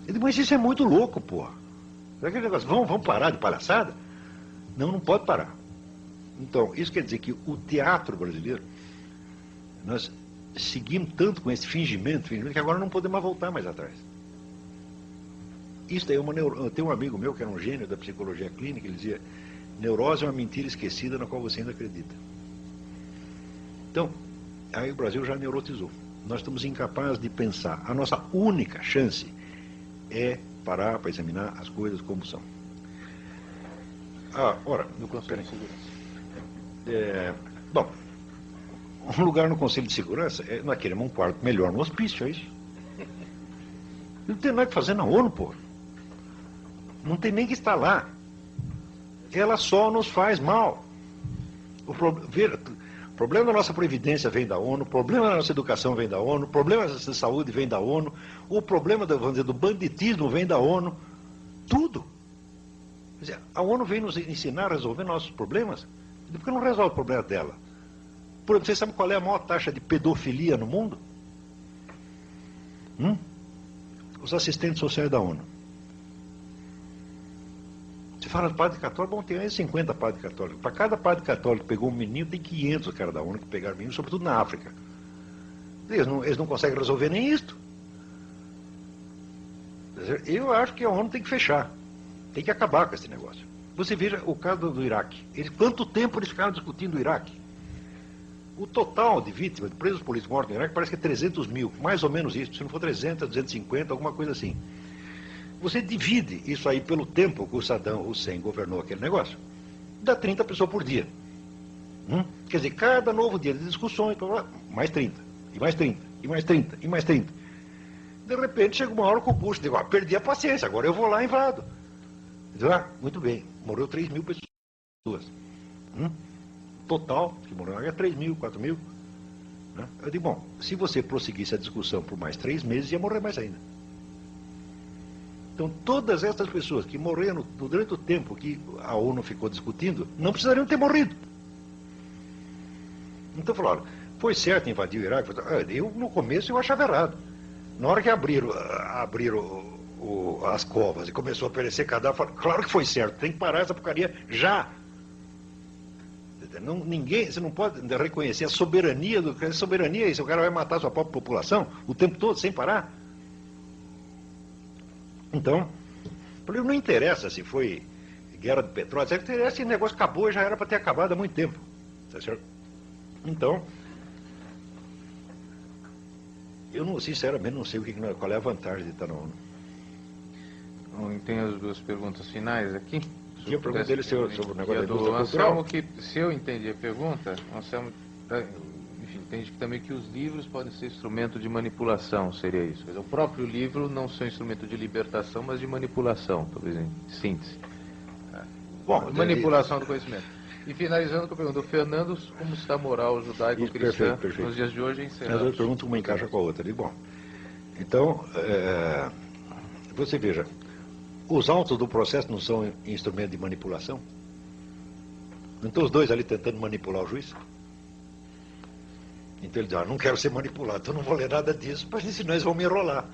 Eu digo, mas isso é muito louco, porra. Aquele negócio, vamos parar de palhaçada? Não pode parar. Então, isso quer dizer que o teatro brasileiro, nós seguimos tanto com esse fingimento, que agora não podemos mais voltar mais atrás. Isso daí eu tenho um amigo meu que era um gênio da psicologia clínica, ele dizia, neurose é uma mentira esquecida na qual você ainda acredita. Então, aí o Brasil já neurotizou. Nós estamos incapazes de pensar. A nossa única chance é parar para examinar as coisas como são. Ora, no Conselho de Segurança. Bom, um lugar no Conselho de Segurança, nós queremos um quarto melhor no hospício, é isso? Não tem nada que fazer na ONU, pô. Não tem nem que estar lá. Ela só nos faz mal. O problema da nossa previdência vem da ONU, o problema da nossa educação vem da ONU, o problema da nossa saúde vem da ONU, o problema do banditismo vem da ONU, tudo. Quer dizer, a ONU vem nos ensinar a resolver nossos problemas? Porque não resolve o problema dela. Por exemplo, você sabe qual é a maior taxa de pedofilia no mundo? Os assistentes sociais da ONU. Você fala de padre católico, bom, tem aí 50 padres católicos. Para cada padre católico que pegou um menino, tem 500 cara da ONU que pegaram menino, sobretudo na África. Eles não conseguem resolver nem isto. Eu acho que a ONU tem que fechar. Tem que acabar com esse negócio. Você veja o caso do Iraque. Quanto tempo eles ficaram discutindo o Iraque? O total de vítimas, de presos políticos mortos no Iraque, parece que é 300 mil. Mais ou menos isso. Se não for 300, 250, alguma coisa assim. Você divide isso aí pelo tempo que o Saddam Hussein governou aquele negócio, dá 30 pessoas por dia. Quer dizer, cada novo dia de discussões, mais 30, e mais 30, e mais 30, e mais 30. De repente chega uma hora que o Bush diz, perdi a paciência, agora eu vou lá e invado. Diz, muito bem, morreu 3 mil pessoas. Total, que morreu é 3 mil, 4 mil. Eu digo, bom, se você prosseguisse a discussão por mais 3 meses, ia morrer mais ainda. Então, todas essas pessoas que morreram durante o tempo que a ONU ficou discutindo, não precisariam ter morrido. Então, falaram, foi certo invadir o Iraque? No começo, eu achava errado. Na hora que abriram as covas e começou a aparecer cadáver, falaram, claro que foi certo, tem que parar essa porcaria já. Você não pode reconhecer a soberania a soberania é isso, o cara vai matar a sua própria população o tempo todo, sem parar. Então, não interessa se foi guerra de petróleo, esse negócio acabou e já era para ter acabado há muito tempo. Tá certo? Então, eu sinceramente não sei qual é a vantagem de estar na ONU. Tem as duas perguntas finais aqui. Que a pergunta dele sobre o negócio da indústria Anselmo, cultural. que, se eu entendi a pergunta, o Anselmo entende que também que os livros podem ser instrumento de manipulação, seria isso. O próprio livro não ser instrumento de libertação, mas de manipulação, talvez em síntese. Bom, manipulação do conhecimento. E finalizando com a pergunta do Fernando, como está a moral judaico-cristã nos dias de hoje? As duas perguntas, uma encaixa com a outra. Bom, então, você veja, os autos do processo não são instrumento de manipulação? Não estão os dois ali tentando manipular o juiz? Então ele diz, não quero ser manipulado, então não vou ler nada disso, mas senão eles vão me enrolar.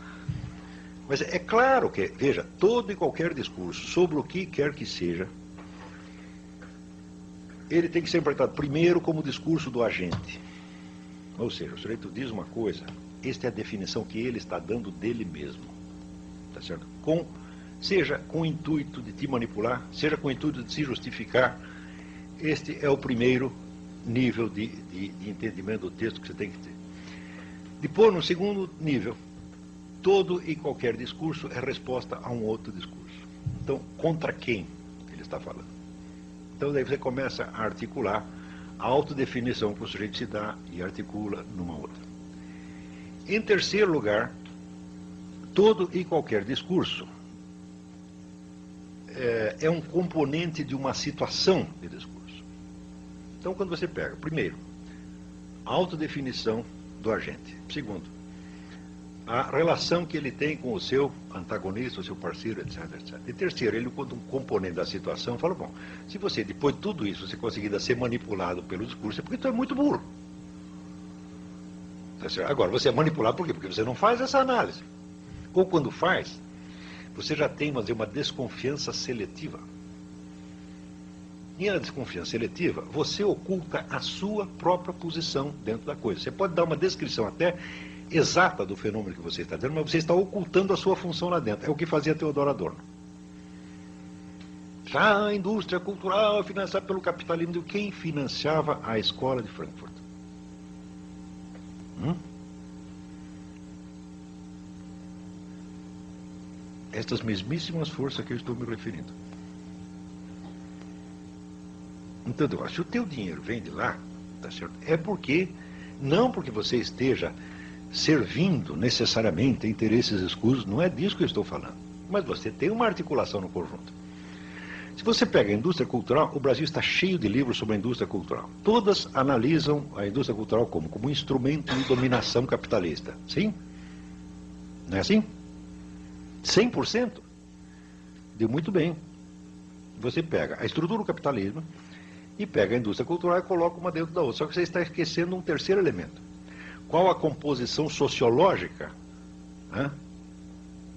Mas é claro que, veja, todo e qualquer discurso, sobre o que quer que seja, ele tem que ser interpretado primeiro como discurso do agente. Ou seja, o sujeito diz uma coisa, esta é a definição que ele está dando dele mesmo. Tá certo? Seja com o intuito de te manipular, seja com o intuito de se justificar, este é o primeiro nível de entendimento do texto que você tem que ter. Depois, no segundo nível, todo e qualquer discurso é resposta a um outro discurso. Então, contra quem ele está falando? Então, daí você começa a articular a autodefinição que o sujeito se dá e articula numa outra. Em terceiro lugar, todo e qualquer discurso é um componente de uma situação de discurso. Então, quando você pega, primeiro, a autodefinição do agente. Segundo, a relação que ele tem com o seu antagonista, o seu parceiro, etc, etc. E terceiro, ele, quando um componente da situação, fala, bom, se você, depois de tudo isso, você conseguir ser manipulado pelo discurso, é porque tu é muito burro. Agora, você é manipulado por quê? Porque você não faz essa análise. Ou quando faz, você já tem, uma desconfiança seletiva. E na desconfiança seletiva, você oculta a sua própria posição dentro da coisa. Você pode dar uma descrição até exata do fenômeno que você está dizendo, mas você está ocultando a sua função lá dentro. É o que fazia Theodor Adorno. Já a indústria cultural é financiada pelo capitalismo. Quem financiava a escola de Frankfurt? Estas mesmíssimas forças que eu estou me referindo. Então, se o teu dinheiro vem de lá, tá certo? Não porque você esteja servindo necessariamente a interesses escusos, não é disso que eu estou falando. Mas você tem uma articulação no conjunto. Se você pega a indústria cultural, o Brasil está cheio de livros sobre a indústria cultural. Todas analisam a indústria cultural como um instrumento de dominação capitalista. Sim? Não é assim? 100%? Deu muito bem. Você pega a estrutura do capitalismo e pega a indústria cultural e coloca uma dentro da outra. Só que você está esquecendo um terceiro elemento. Qual a composição sociológica, né,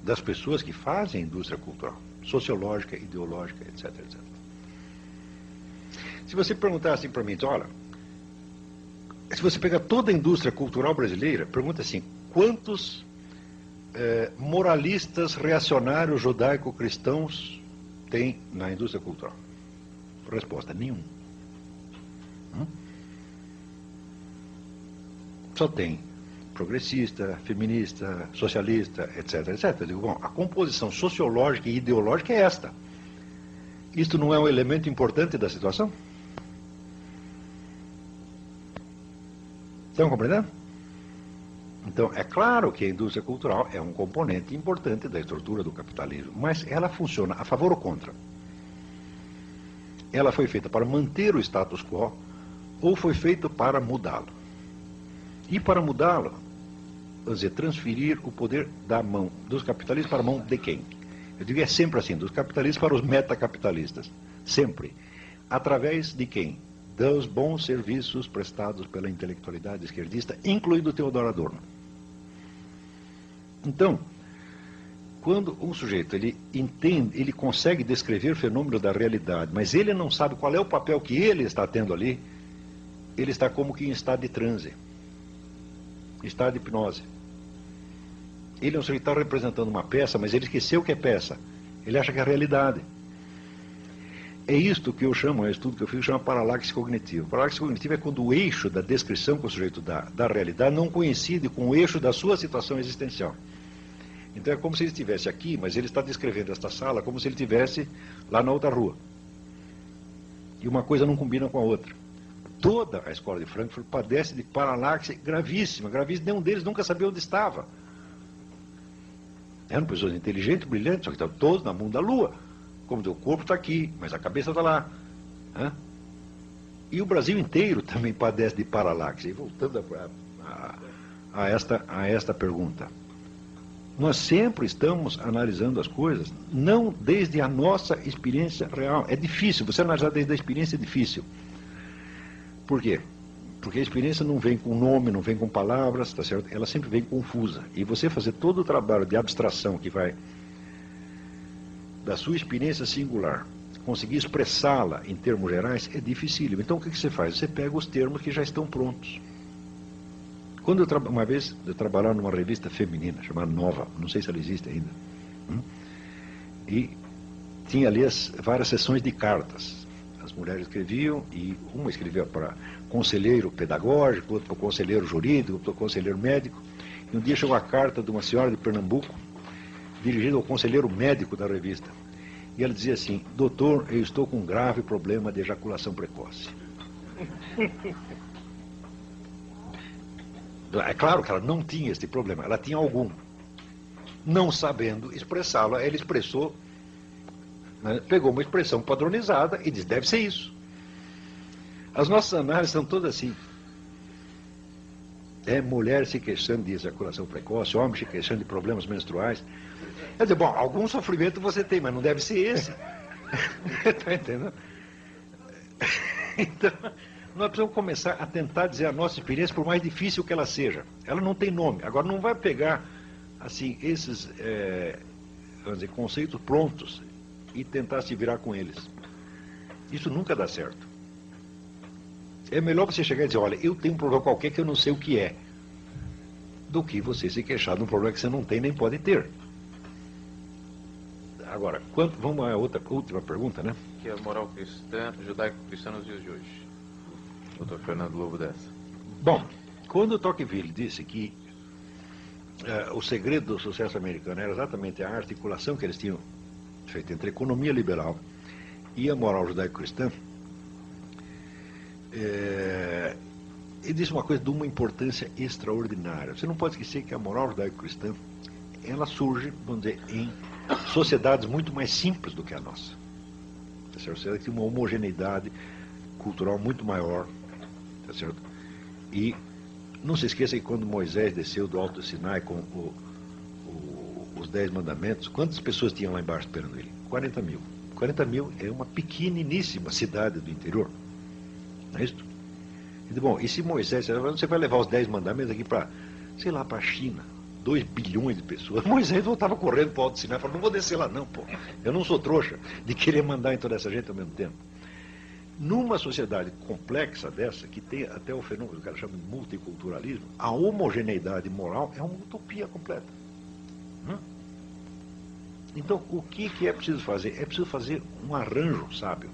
das pessoas que fazem a indústria cultural? Sociológica, ideológica, etc, etc. Se você perguntar assim para mim, então, olha, se você pegar toda a indústria cultural brasileira, pergunta assim, quantos moralistas reacionários judaico-cristãos tem na indústria cultural? Resposta, nenhum. Só tem progressista, feminista, socialista, etc, etc. Eu digo, bom, a composição sociológica e ideológica é esta. Isto não é um elemento importante da situação? Estão compreendendo? Então, é claro que a indústria cultural é um componente importante da estrutura do capitalismo, mas ela funciona a favor ou contra? Ela foi feita para manter o status quo ou foi feita para mudá-lo? E para mudá-lo, vamos dizer, transferir o poder da mão dos capitalistas para a mão de quem? Eu digo, é sempre assim, dos capitalistas para os metacapitalistas. Sempre. Através de quem? Dos bons serviços prestados pela intelectualidade esquerdista, incluindo Theodor Adorno. Então, quando um sujeito ele entende, ele consegue descrever o fenômeno da realidade, mas ele não sabe qual é o papel que ele está tendo ali, ele está como que em estado de transe, estado de hipnose. Ele é um sujeito que está representando uma peça, mas ele esqueceu que é peça. Ele acha que é realidade. É isto que eu chamo, é um estudo que eu fiz, chama paralaxe cognitivo. Paralaxe cognitivo é quando o eixo da descrição que o sujeito dá da realidade não coincide com o eixo da sua situação existencial. Então é como se ele estivesse aqui, mas ele está descrevendo esta sala como se ele estivesse lá na outra rua. E uma coisa não combina com a outra. Toda a escola de Frankfurt padece de paralaxe gravíssima, gravíssima. Nenhum deles nunca sabia onde estava. Eram pessoas inteligentes, brilhantes, só que estavam todos na mundo da lua. Como o corpo está aqui, mas a cabeça está lá. E o Brasil inteiro também padece de paralaxe. E voltando a esta pergunta. Nós sempre estamos analisando as coisas, não desde a nossa experiência real. É difícil, você analisar desde a experiência é difícil. Por quê? Porque a experiência não vem com nome, não vem com palavras, tá certo? Ela sempre vem confusa. E você fazer todo o trabalho de abstração que vai da sua experiência singular, conseguir expressá-la em termos gerais, é dificílimo. Então o que você faz? Você pega os termos que já estão prontos. Quando uma vez eu trabalhava numa revista feminina, chamada Nova, não sei se ela existe ainda, e tinha ali várias sessões de cartas. As mulheres escreviam, e uma escrevia para conselheiro pedagógico, outra para conselheiro jurídico, outra para conselheiro médico. E um dia chegou a carta de uma senhora de Pernambuco, dirigida ao conselheiro médico da revista. E ela dizia assim: doutor, eu estou com um grave problema de ejaculação precoce. É claro que ela não tinha esse problema, ela tinha algum. Não sabendo expressá-lo, ela expressou, né, pegou uma expressão padronizada e disse: deve ser isso. As nossas análises são todas assim. Mulher se queixando de ejaculação precoce, homem se queixando de problemas menstruais. Quer dizer, bom, algum sofrimento você tem, mas não deve ser esse. Está entendendo? Então, nós precisamos começar a tentar dizer a nossa experiência, por mais difícil que ela seja. Ela não tem nome. Agora, não vai pegar, assim, esses vamos dizer, conceitos prontos e tentar se virar com eles. Isso nunca dá certo. É melhor você chegar e dizer: olha, eu tenho um problema qualquer que eu não sei o que é, do que você se queixar de um problema que você não tem nem pode ter. Agora, vamos à última pergunta, né? Que é a moral cristã, judaico-cristã nos dias de hoje. Dr. Fernando Lobo dessa. Bom, quando Tocqueville disse que o segredo do sucesso americano era exatamente a articulação que eles tinham feito entre a economia liberal e a moral judaico-cristã, ele disse uma coisa de uma importância extraordinária. Você não pode esquecer que a moral judaico-cristã, ela surge, vamos dizer, em sociedades muito mais simples do que a nossa. Tá certo? Sociedade que tem uma homogeneidade cultural muito maior. Tá certo? E não se esqueça que quando Moisés desceu do Alto Sinai com os 10 mandamentos, quantas pessoas tinham lá embaixo esperando ele? 40 mil. 40 mil é uma pequeniníssima cidade do interior. Não é isso? Bom, e se Moisés, você vai levar os 10 mandamentos aqui para, sei lá, para a China, 2 bilhões de pessoas. Moisés voltava correndo para o Alto Sinai e falava, não vou descer lá não, pô. Eu não sou trouxa de querer mandar em toda essa gente ao mesmo tempo. Numa sociedade complexa dessa, que tem até o fenômeno que o cara chama de multiculturalismo, a homogeneidade moral é uma utopia completa. Então, o que é preciso fazer? É preciso fazer um arranjo sábio.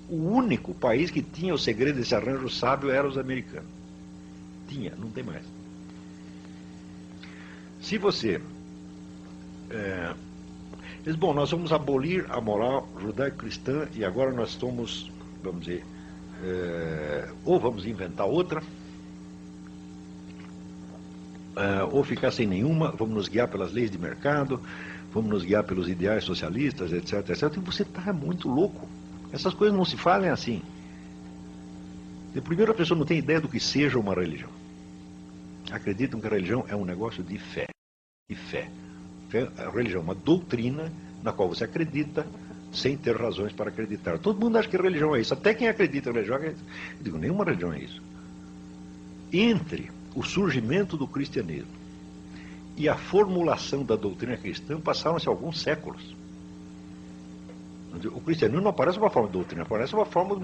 O único país que tinha o segredo desse arranjo sábio era os americanos. Tinha, não tem mais. Se você... diz, bom, nós vamos abolir a moral judaico-cristã e agora nós estamos, vamos dizer, ou vamos inventar outra, ou ficar sem nenhuma, vamos nos guiar pelas leis de mercado, vamos nos guiar pelos ideais socialistas, etc, etc. E você está muito louco. Essas coisas não se falam assim. Primeiro, a pessoa não tem ideia do que seja uma religião. Acreditam que a religião é um negócio de fé. De fé. A religião é uma doutrina na qual você acredita sem ter razões para acreditar. Todo mundo acha que a religião é isso. Até quem acredita na religião acredita. Eu digo, nenhuma religião é isso. Entre o surgimento do cristianismo e a formulação da doutrina cristã passaram-se alguns séculos. O cristianismo não aparece uma forma de doutrina, aparece uma forma de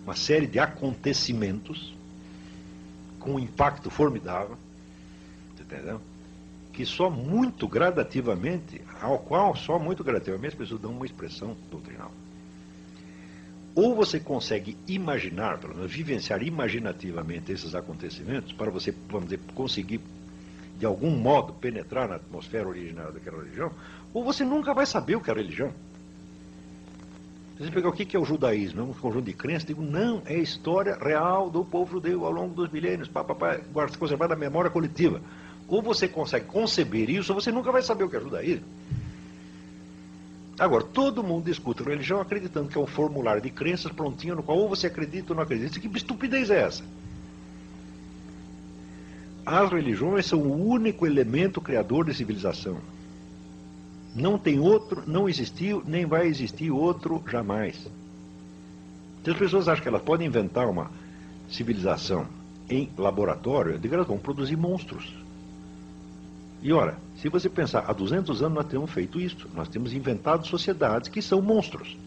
uma série de acontecimentos com um impacto formidável, entendeu? Que só muito gradativamente, ao qual só muito gradativamente as pessoas dão uma expressão doutrinal. Ou você consegue imaginar, pelo menos vivenciar imaginativamente esses acontecimentos, para você, vamos dizer, conseguir de algum modo penetrar na atmosfera originária daquela religião, ou você nunca vai saber o que é a religião. Você pegar o que é o judaísmo, é um conjunto de crenças, digo, não, é a história real do povo judeu ao longo dos milênios, conservada na memória coletiva. Ou você consegue conceber isso, ou você nunca vai saber o que é judaísmo. Agora, todo mundo discute religião acreditando que é um formulário de crenças prontinho, no qual ou você acredita ou não acredita. Que estupidez é essa? As religiões são o único elemento criador de civilização. Não tem outro, não existiu, nem vai existir outro jamais. Então, as pessoas acham que elas podem inventar uma civilização em laboratório, eu digo que elas vão produzir monstros. E ora, se você pensar, há 200 anos nós temos feito isso, nós temos inventado sociedades que são monstros.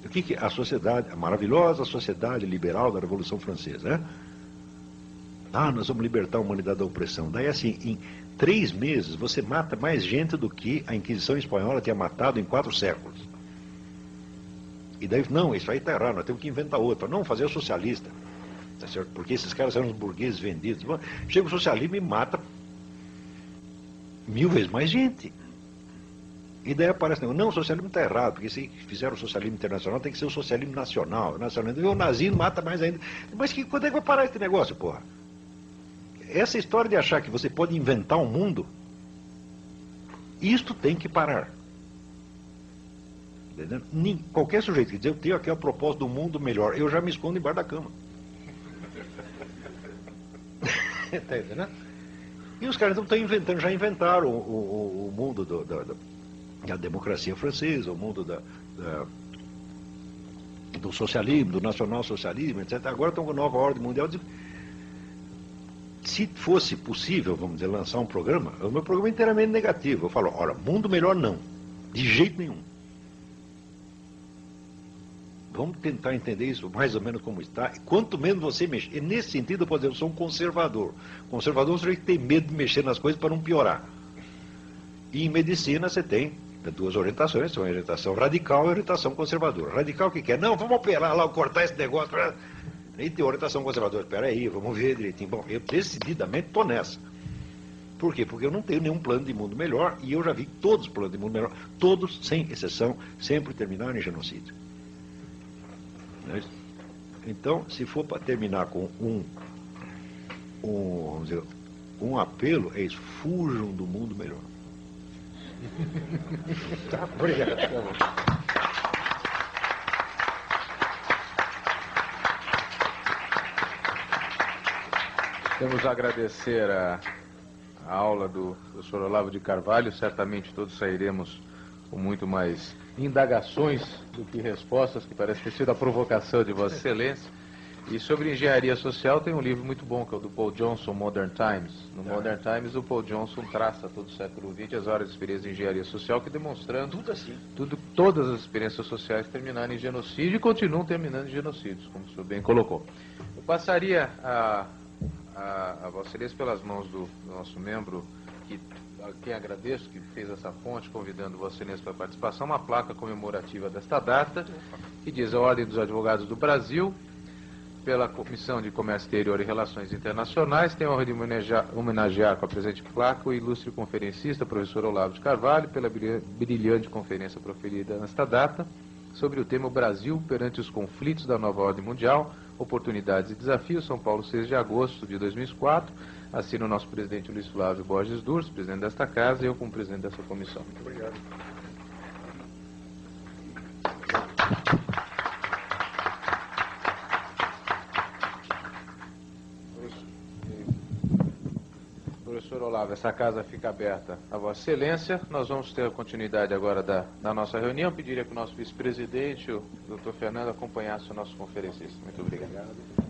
O que é a sociedade, a maravilhosa sociedade liberal da Revolução Francesa, né? Nós vamos libertar a humanidade da opressão. Daí assim, em 3 meses você mata mais gente do que a Inquisição Espanhola tinha matado em 4 séculos. E daí, não, isso aí está errado, nós temos que inventar outro. Não, fazer o socialista. Tá certo? Porque esses caras eram os burgueses vendidos. Bom, chega o socialismo e mata 1000 vezes mais gente. E daí aparece, não, o socialismo está errado, porque se fizeram o socialismo internacional, tem que ser o socialismo nacional. E o nazismo mata mais ainda. Mas quando é que vai parar esse negócio, porra? Essa história de achar que você pode inventar um mundo, isto tem que parar. Entendeu? Qualquer sujeito que diz, eu tenho aqui a proposta do mundo melhor, eu já me escondo embaixo da cama. Está entendendo? E os caras então estão inventando, já inventaram o mundo da democracia francesa, o mundo do socialismo, do nacional-socialismo, etc. Agora estão com a nova ordem mundial. Se fosse possível, vamos dizer, lançar um programa, o meu programa é inteiramente negativo. Eu falo, ora, mundo melhor não, de jeito nenhum. Vamos tentar entender isso mais ou menos como está. E quanto menos você mexer, e nesse sentido eu posso dizer, eu sou um conservador. Conservador é um sujeito que tem medo de mexer nas coisas para não piorar. E em medicina você tem 2 orientações, são a orientação radical e a orientação conservadora. Radical o que quer? Não, vamos operar lá, cortar esse negócio. E tem orientação conservadora. Espera aí, vamos ver direitinho. Bom, eu decididamente estou nessa. Por quê? Porque eu não tenho nenhum plano de mundo melhor e eu já vi todos os planos de mundo melhor, todos, sem exceção, sempre terminaram em genocídio. Então, se for para terminar com vamos dizer, um apelo, é isso, fujam do mundo melhor. Tá, obrigado. Temos a agradecer a aula do professor Olavo de Carvalho. Certamente todos sairemos com muito mais indagações do que respostas, que parece ter sido a provocação de Vossa Excelência. E sobre engenharia social tem um livro muito bom, que é o do Paul Johnson, Modern Times. No Modern Times, o Paul Johnson traça todo o século XX as horas de experiência em engenharia social, que demonstrando todas as experiências sociais terminaram em genocídio e continuam terminando em genocídios, como o senhor bem colocou. Eu passaria a Vossa Excelência pelas mãos do nosso membro, a quem agradeço, que fez essa ponte, convidando Vossa Excelência para a participação, uma placa comemorativa desta data, que diz: a Ordem dos Advogados do Brasil, pela Comissão de Comércio Exterior e Relações Internacionais, tem a honra de homenagear com a presente placa o ilustre conferencista, professor Olavo de Carvalho, pela brilhante conferência proferida nesta data, sobre o tema Brasil perante os conflitos da nova ordem mundial, oportunidades e desafios, São Paulo, 6 de agosto de 2004, assina o nosso presidente Luiz Flávio Borges Durso, presidente desta casa, e eu como presidente dessa comissão. Muito obrigado. Professor Olavo, essa casa fica aberta a Vossa Excelência. Nós vamos ter a continuidade agora da nossa reunião. Pediria que o nosso vice-presidente, o Dr. Fernando, acompanhasse o nosso conferencista. Muito obrigado.